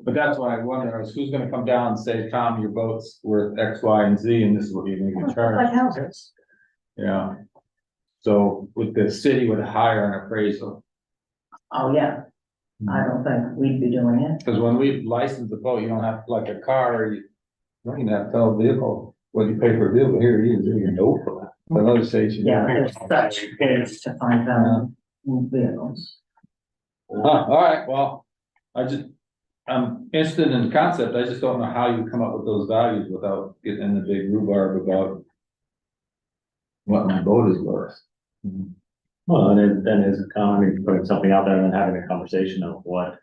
But that's why I wonder, is who's gonna come down and say, Tom, your boat's worth X, Y, and Z, and this is what you're gonna charge. Like houses. Yeah. So with the city would hire an appraisal, Oh, yeah, I don't think we'd be doing it. because when we license the boat, you don't have, like a car, you don't even have to tell the vehicle what you pay for a vehicle. Here it is, you know for that. But other states, you Yeah, know. there's such bids to find them vehicles. All right, well, I'm interested in the concept. I just don't know how you come up with those values without getting in the big rhubarb about what my boat is worth. Well, and then is putting something out there and then having a conversation of what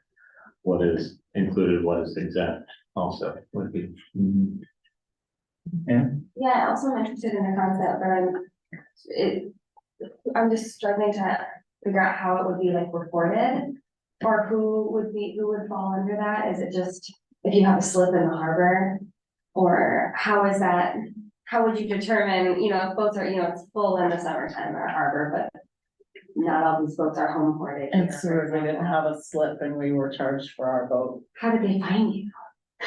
is included, what is exempt also would be. Yeah, I also am interested in the concept, but I'm just struggling to figure out how it would be like reported? Or who would fall under that? Is it just if you have a slip in the harbor? Or how is that, how would you determine, you know, if boats are, you know, it's full in the summertime in our harbor, but not all these boats are home ported. And here, so for we didn't example. have a slip and we were charged for our boat. How did they find you?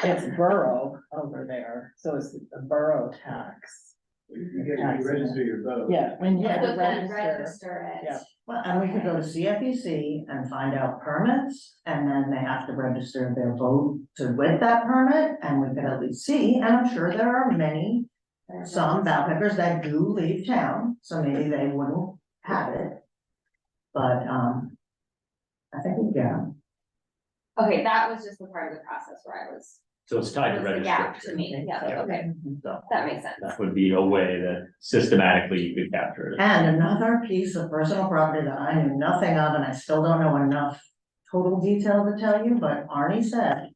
It's borough over there, so it's a borough tax. register your boat. Yeah, when you have So to it's gonna register. register it. Yeah. Well, and we could go to CFEC and find out permits, and then they have to register their boat with that permit, and we could at least see, and I'm sure there are many, some backpackers that do leave town, so maybe they wouldn't have it. But, I think we get 'em. Okay, that was just the part of the process where I was, So it's tied to was the gap to registration. me, yeah, okay, So that makes sense. that would be a way that systematically you could capture it. And another piece of personal property that I knew nothing of, and I still don't know enough total detail to tell you, but Arnie said,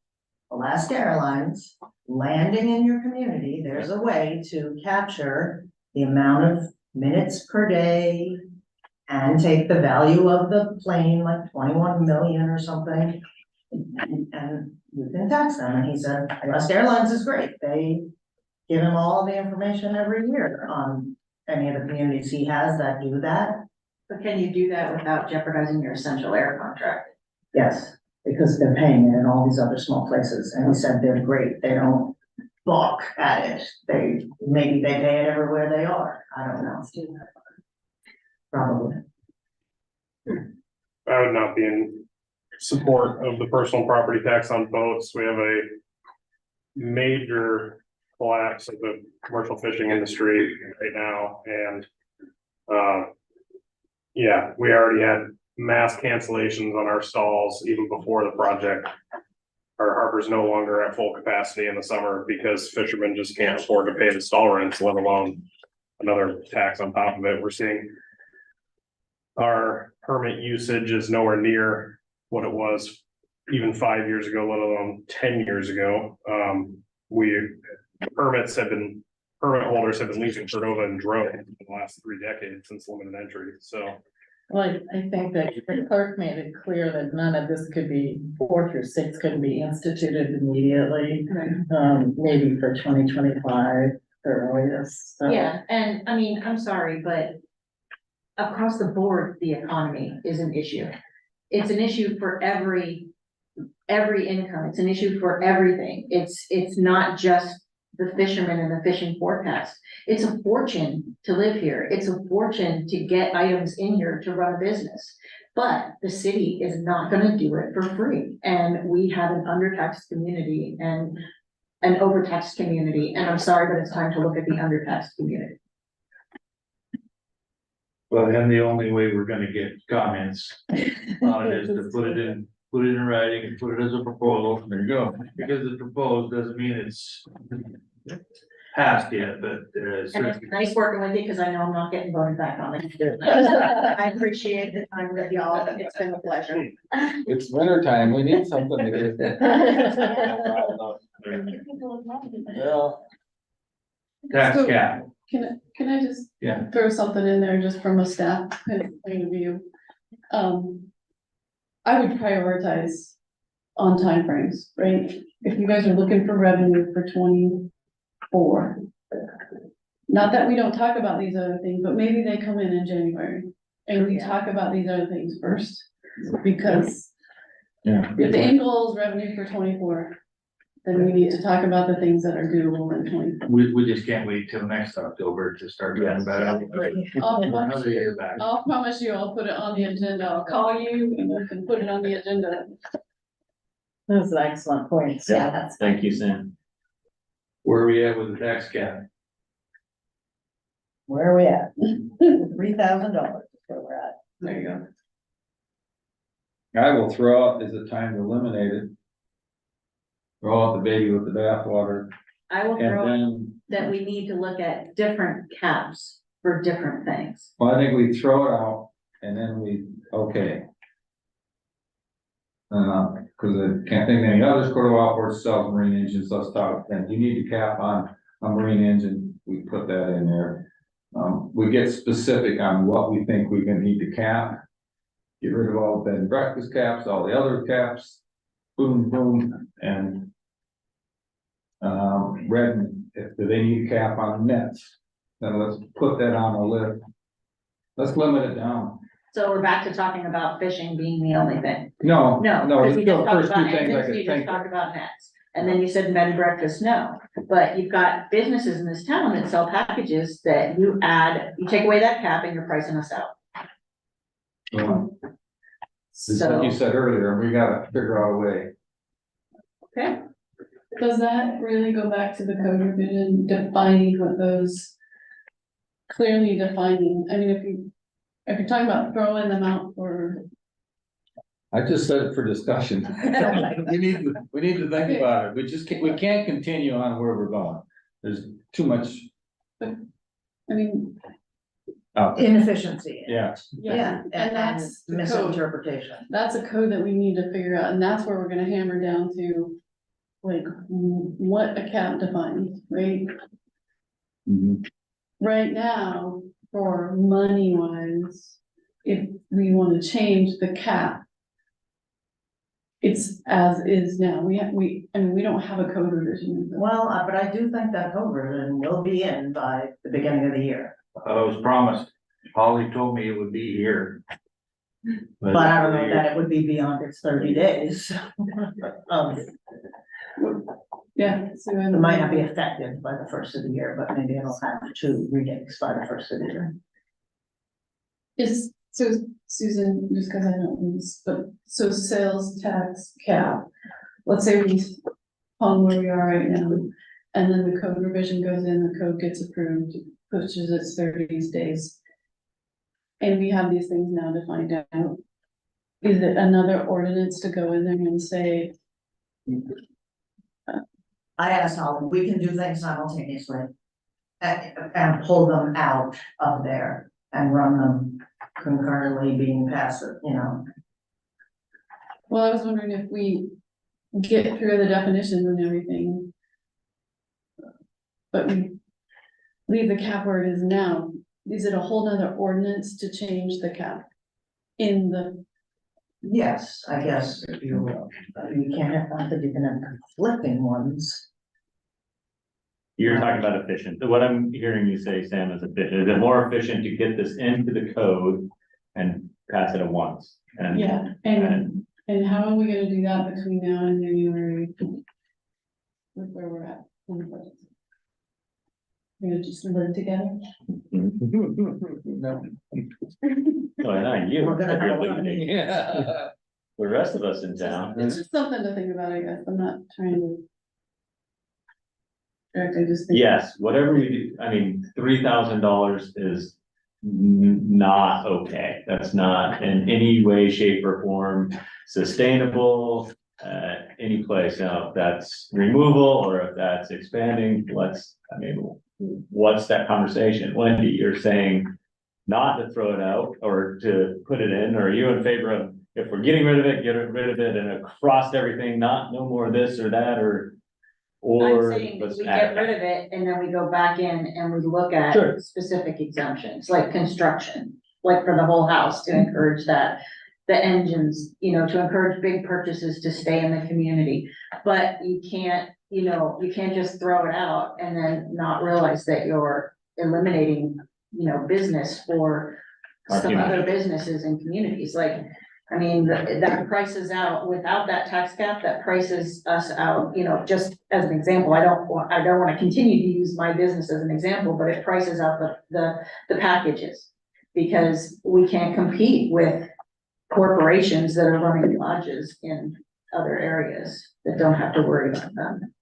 Alaska Airlines, landing in your community, there's a way to capture the amount of minutes per day and take the value of the plane, like 21 million or something, and you can tax them. And he said, Alaska Airlines is great. They give him all the information every year on any of the communities he has that do that. But can you do that without jeopardizing your essential air contract? Yes, because they're paying it in all these other small places. And he said they're great. They don't balk at it. Maybe they pay it everywhere they are. I don't know. Probably. I would not be in support of the personal property tax on boats. We have a major collapse of the commercial fishing industry right now, and yeah, we already had mass cancellations on our stalls even before the project. Our harbor's no longer at full capacity in the summer because fishermen just can't afford to pay the stall rents, let alone another tax on top of it. We're seeing our permit usage is nowhere near what it was even 5 years ago, let alone 10 years ago. Permit holders have been leaving Cordova and droves in the last 3 decades since limited entry, so. Well, I think that the clerk made it clear that none of this could be, 4 through 6 couldn't be instituted immediately. Maybe for 2025 earliest, so. Yeah, and I mean, I'm sorry, but across the board, the economy is an issue. It's an issue for every income. It's an issue for everything. It's not just the fishermen and the fishing forecast. It's a fortune to live here. It's a fortune to get items in here to run a business. But the city is not gonna do it for free. And we have an undertaxed community and an overtaxed community. And I'm sorry, but it's time to look at the undertaxed community. Well, and the only way we're gonna get comments on it is to put it in writing and put it as a proposal. There you go. Because it's proposed doesn't mean it's passed yet, but And it's nice working with you because I know I'm not getting voted back on it. I appreciate the time with y'all. It's been a pleasure. It's winter time, we need something to do. Yeah. tax So- cap. Can I just Yeah. throw something in there just from a staff kind of point of view? I would prioritize on timeframes, right? If you guys are looking for revenue for 24. Not that we don't talk about these other things, but maybe they come in January and we talk about these other things first. Because Yeah. if the end goal is revenue for 24, then we need to talk about the things that are doable in 24. We just can't wait till next October to start talking about it. Another year back. I'll promise you, I'll put it on the agenda. I'll call you and you can put it on the agenda. That's an excellent point. So Yeah. Thank you, Sam. Where are we at with the tax cap? Where are we at? $3,000 is where we're at. There you go. I will throw out, is it time to eliminate it? Throw out the baby with the bathwater, I will and throw then, that we need to look at different caps for different things. well, I think we throw it out, and then okay. Cause I can't think of any others, Cordova Outboard sells marine engines, let's talk, and you need to cap on a marine engine, we put that in there. We get specific on what we think we're gonna need to cap, get rid of all the bed and breakfast caps, all the other caps, boom, boom, and if they need a cap on nets, then let's put that on the list. Let's limit it down. So we're back to talking about fishing being the only thing. No, No, no, because these you are just the talked first two about things I engines, could you just think of. talked about nets. And then you said bed and breakfast, no, but you've got businesses in this town that sell packages that you take away that cap and you're pricing us out. Well, It's like So, you said earlier, we gotta figure out a way. okay, Does that really go back to the code revision, defining what those, clearly defining, I mean, if you're talking about throwing them out for, I just said it for discussion. We need to think about it. We can't continue on where we're going. There's too much I mean, out there. Inefficiency. Yeah, yeah, and that's the code. Misinterpretation. That's a code that we need to figure out, and that's where we're gonna hammer down to, like, what a cap defines, right? Mhm. Right now, for money wise, if we wanna change the cap, it's as is now, I mean, we don't have a code revision. Well, but I do think that code revision will be in by the beginning of the year. I was promised, Holly told me it would be here. But I don't know that it would be beyond its 30 days. Yeah, so. It might not be effective by the first of the year, but maybe it'll have two readings by the first of the year. So Susan, just because I don't know this, but so sales tax cap, let's say we on where we are right now, and then the code revision goes in, the code gets approved, pushes its 30 days. And we have these things now to find out. Is it another ordinance to go in there and say, I asked Holly, we can do things simultaneously. And pull them out of there and run them concurrently being passive, you know. well, I was wondering if we get through the definitions and everything. But we leave the cap where it is now, is it a whole nother ordinance to change the cap? In the, Yes, I guess if you can't have, I think you can have conflicting ones. You're talking about efficient. So what I'm hearing you say, Sam, is efficient. Is it more efficient to get this into the code and pass it at once? And yeah, and how are we gonna do that between now and January? With where we're at in the budget? We're gonna just live together? No. Well, not you. We're gonna have a lot of Yeah. The rest of us in town. It's just something to think about, I guess. I'm not trying to. I just think. Yes, whatever we do, I mean, $3,000 is not okay. That's not in any way, shape or form sustainable. Any place. Now, if that's removal or if that's expanding, what's that conversation? Wendy, you're saying not to throw it out or to put it in, or are you in favor of, if we're getting rid of it, get rid of it and across everything, no more this or that, I'm or saying that let's we add get rid of it and then we go back in and we look Sure. at specific exemptions, like construction, like for the whole house to encourage that. The engines, to encourage big purchases to stay in the community, but you can't just throw it out and then not realize that you're eliminating, business for Our some other community. businesses and communities, like, I mean, that prices out, without that tax cap, that prices us out, just as an example, I don't wanna continue to use my business as an example, but it prices out the packages. Because we can't compete with corporations that are running lodges in other areas that don't have to worry about them.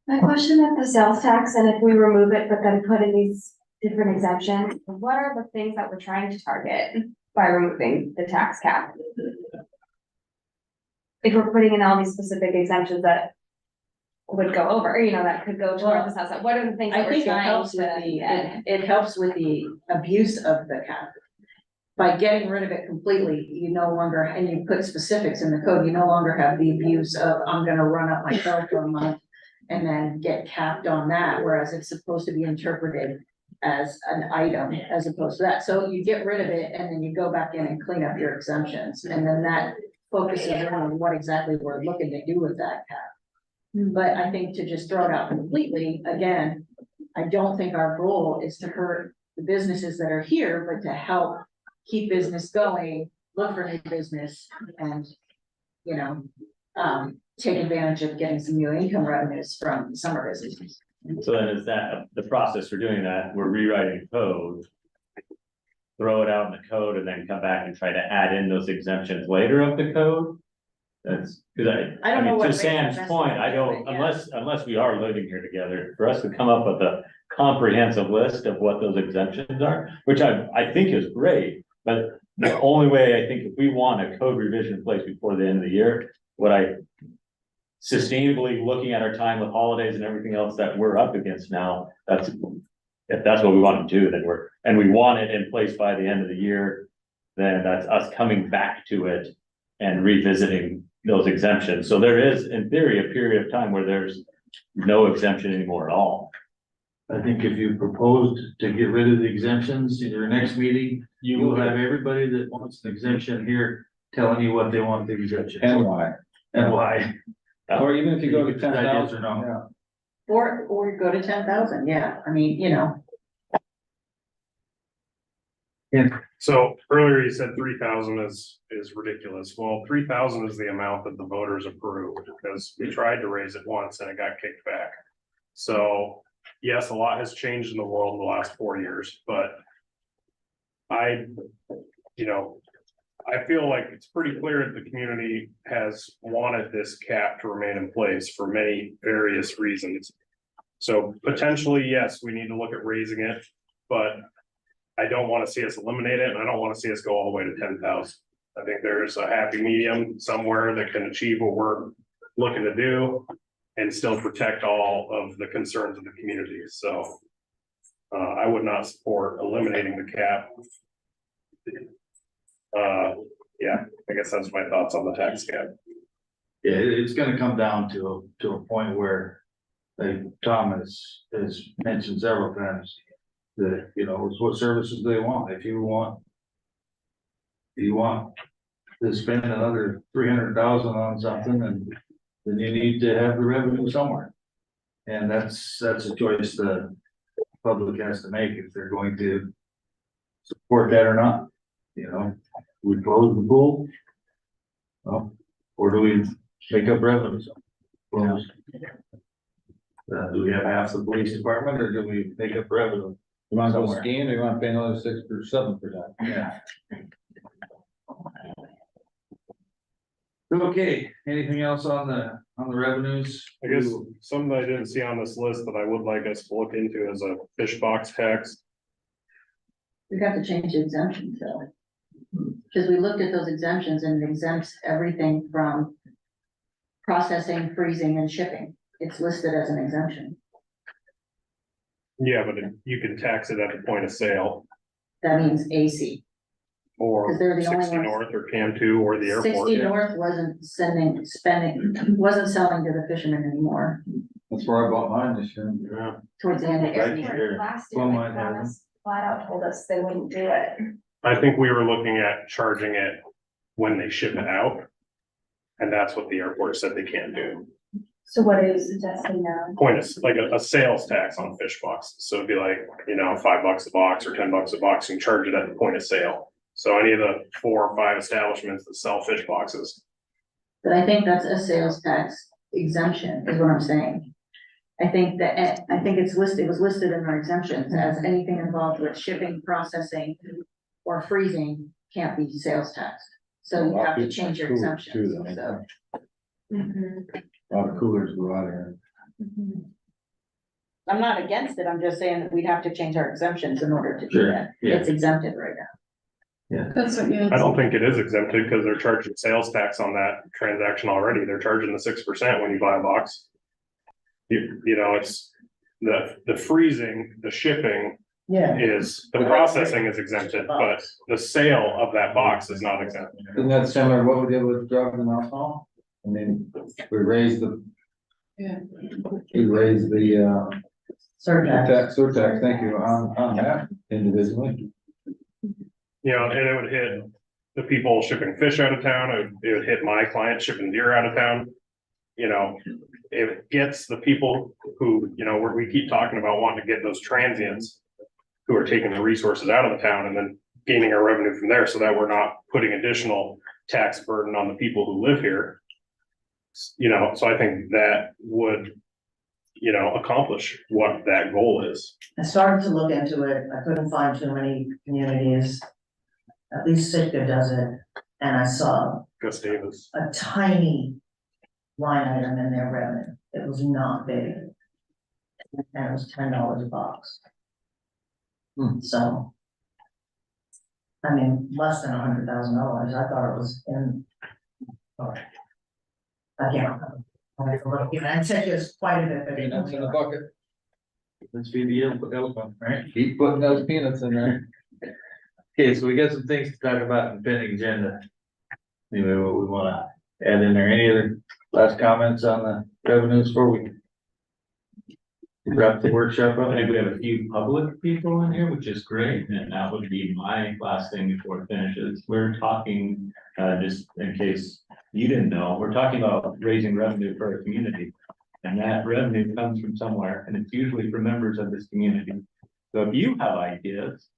My question at the sales tax, and if we remove it, but then put in these different exemptions, what are the things that we're trying to target by removing the tax cap? If we're putting in all these specific exemptions that would go over, that could go towards this house, what are the things I that we're think it trying helps with to get? it helps with the abuse of the cap. By getting rid of it completely, you no longer, and you put specifics in the code, you no longer have the abuse of, I'm gonna run up my bill for a month and then get capped on that, whereas it's supposed to be interpreted as an item as opposed to that. So you get rid of it and then you go back in and clean up your exemptions, and then that focuses on what exactly we're looking to do with that cap. But I think to just throw it out completely, again, I don't think our goal is to hurt the businesses that are here, but to help keep business going, look for new business and, you know, take advantage of getting some new income revenues from summer businesses. So then is that the process for doing that? We're rewriting code. Throw it out in the code and then come back and try to add in those exemptions later of the code? That's, cause I don't know mean, what to makes the Sam's best point, way I to do don't, it, yeah. unless we are living here together, for us to come up with a comprehensive list of what those exemptions are, which I think is great. But the only way I think if we want a code revision in place before the end of the year, what I sustainably looking at our time with holidays and everything else that we're up against now, that's, if that's what we want to do, then and we want it in place by the end of the year, then that's us coming back to it and revisiting those exemptions. So there is, in theory, a period of time where there's no exemption anymore at all. I think if you proposed to get rid of the exemptions in your next meeting, you will have everybody that wants an exemption here telling you what they want the exemption And for why? and why. Or even if you go to Decide 10,000 yes or no. Or go to 10,000, yeah, I mean, you know, So earlier you said 3,000 is ridiculous. Well, 3,000 is the amount that the voters approved, because we tried to raise it once and it got kicked back. So, yes, a lot has changed in the world in the last 4 years, but you know, I feel like it's pretty clear that the community has wanted this cap to remain in place for many various reasons. So potentially, yes, we need to look at raising it, but I don't want to see us eliminate it, and I don't want to see us go all the way to 10,000. I think there's a happy medium somewhere that can achieve what we're looking to do and still protect all of the concerns of the community. So I would not support eliminating the cap. Yeah, I guess that's my thoughts on the tax cap. Yeah, it's gonna come down to a point where, like Tom has mentioned several times, that, you know, it's what services they want. If you want to spend another 300,000 on something, and then you need to have the revenue somewhere. And that's a choice the public has to make if they're going to support that or not. You know, we close the pool. Well, or do we make up revenues? Well, do we have half the police department, or do we make up revenue? You want to go Somewhere. skiing, or you want to pay another 6 or 7%? Yeah. Okay, anything else on the revenues? I guess something I didn't see on this list that I would like us to look into is a fish box tax. we have to change the exemptions though. Because we looked at those exemptions and it exempts everything from processing, freezing and shipping. It's listed as an exemption. Yeah, but you can tax it at the point of sale That means AC. or 'Cause they're the only 60 ones- North or Cam 2 or the airport. 60 North wasn't wasn't selling to the fishermen anymore That's where I bought mine this year. Yeah. towards the end of the Right year. here. Last Well, year, mine they hasn't. promised, flat out told us they wouldn't do it. I think we were looking at charging it when they ship it out. And that's what the airport said they can't do. So what are you suggesting now? Point is like a sales tax on fish boxes. So it'd be like, you know, $5 a box or $10 a box, and charge it at the point of sale. So any of the 4 or 5 establishments that sell fish boxes. But I think that's a sales tax exemption is what I'm saying. I think it's listed, it was listed in our exemptions as anything involved with shipping, processing or freezing can't be sales taxed. So you have to change your Coolers too, exemptions, though. so. A lot of coolers go out here. I'm not against it, I'm just saying that we'd have to change our exemptions in order to do Sure, that. yeah. It's exempted right now. That's what, yeah. I don't think it is exempted because they're charging sales tax on that transaction already. They're charging the 6% when you buy a box. You know, it's the freezing, the shipping Yeah. is, the processing is exempted, but the sale of that box is not exempt. Isn't that similar to what we did with drugs and alcohol? I mean, we raised the. Yeah. We raised the Surtax. Surtax, thank you, on that individually. You know, and it would hit the people shipping fish out of town, it would hit my client shipping deer out of town. You know, it gets the people who, you know, we keep talking about wanting to get those transients who are taking the resources out of the town and then gaining our revenue from there so that we're not putting additional tax burden on the people who live here. You know, so I think that would, you know, accomplish what that goal is. I started to look into it, I couldn't find too many communities. At least Sitka does it, and I saw Gus Davis. a tiny line item in their revenue, it was not big. And it was $10 a box. So. I mean, less than $100,000, I thought it was in. Oh, I can't remember. I have to look, you know, I'd say it's quite a bit. bigger. Peanuts in the bucket, Let's feed the elephant, right? keep putting those peanuts in there. Okay, so we got some things to talk about in the pending agenda. Anyway, what we wanna add in there, any other last comments on the revenues before we wrap the workshop I up? think we have a few public people in here, which is great, and that would be my last thing before it finishes. We're talking, just in case you didn't know, we're talking about raising revenue for our community. And that revenue comes from somewhere, and it's usually from members of this community. So if you have ideas,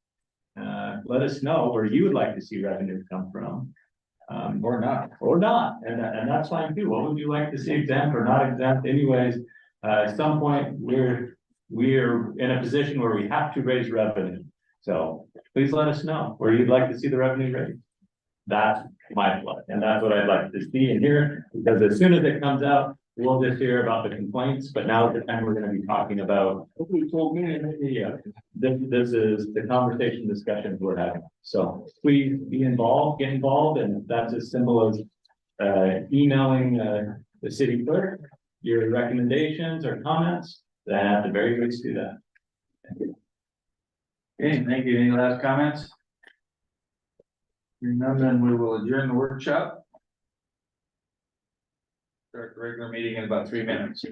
let us know where you would like to see revenue come from. Or not. And that's fine too. What would you like to see exempt or not exempt? Anyways, at some point, we're in a position where we have to raise revenue. So please let us know where you'd like to see the revenue raised. That's my plug, and that's what I'd like to see and hear, because as soon as it comes out, we'll just hear about the complaints, but now at the time we're gonna be talking about, "Oh, you told me," yeah. This is the conversation discussions we're having. So please be involved, get involved, and that's as simple as emailing the city clerk, your recommendations or comments, then at the very least do that. Okay, thank you. Any last comments? Hearing none, then we will adjourn the workshop. Start the regular meeting in about 3 minutes.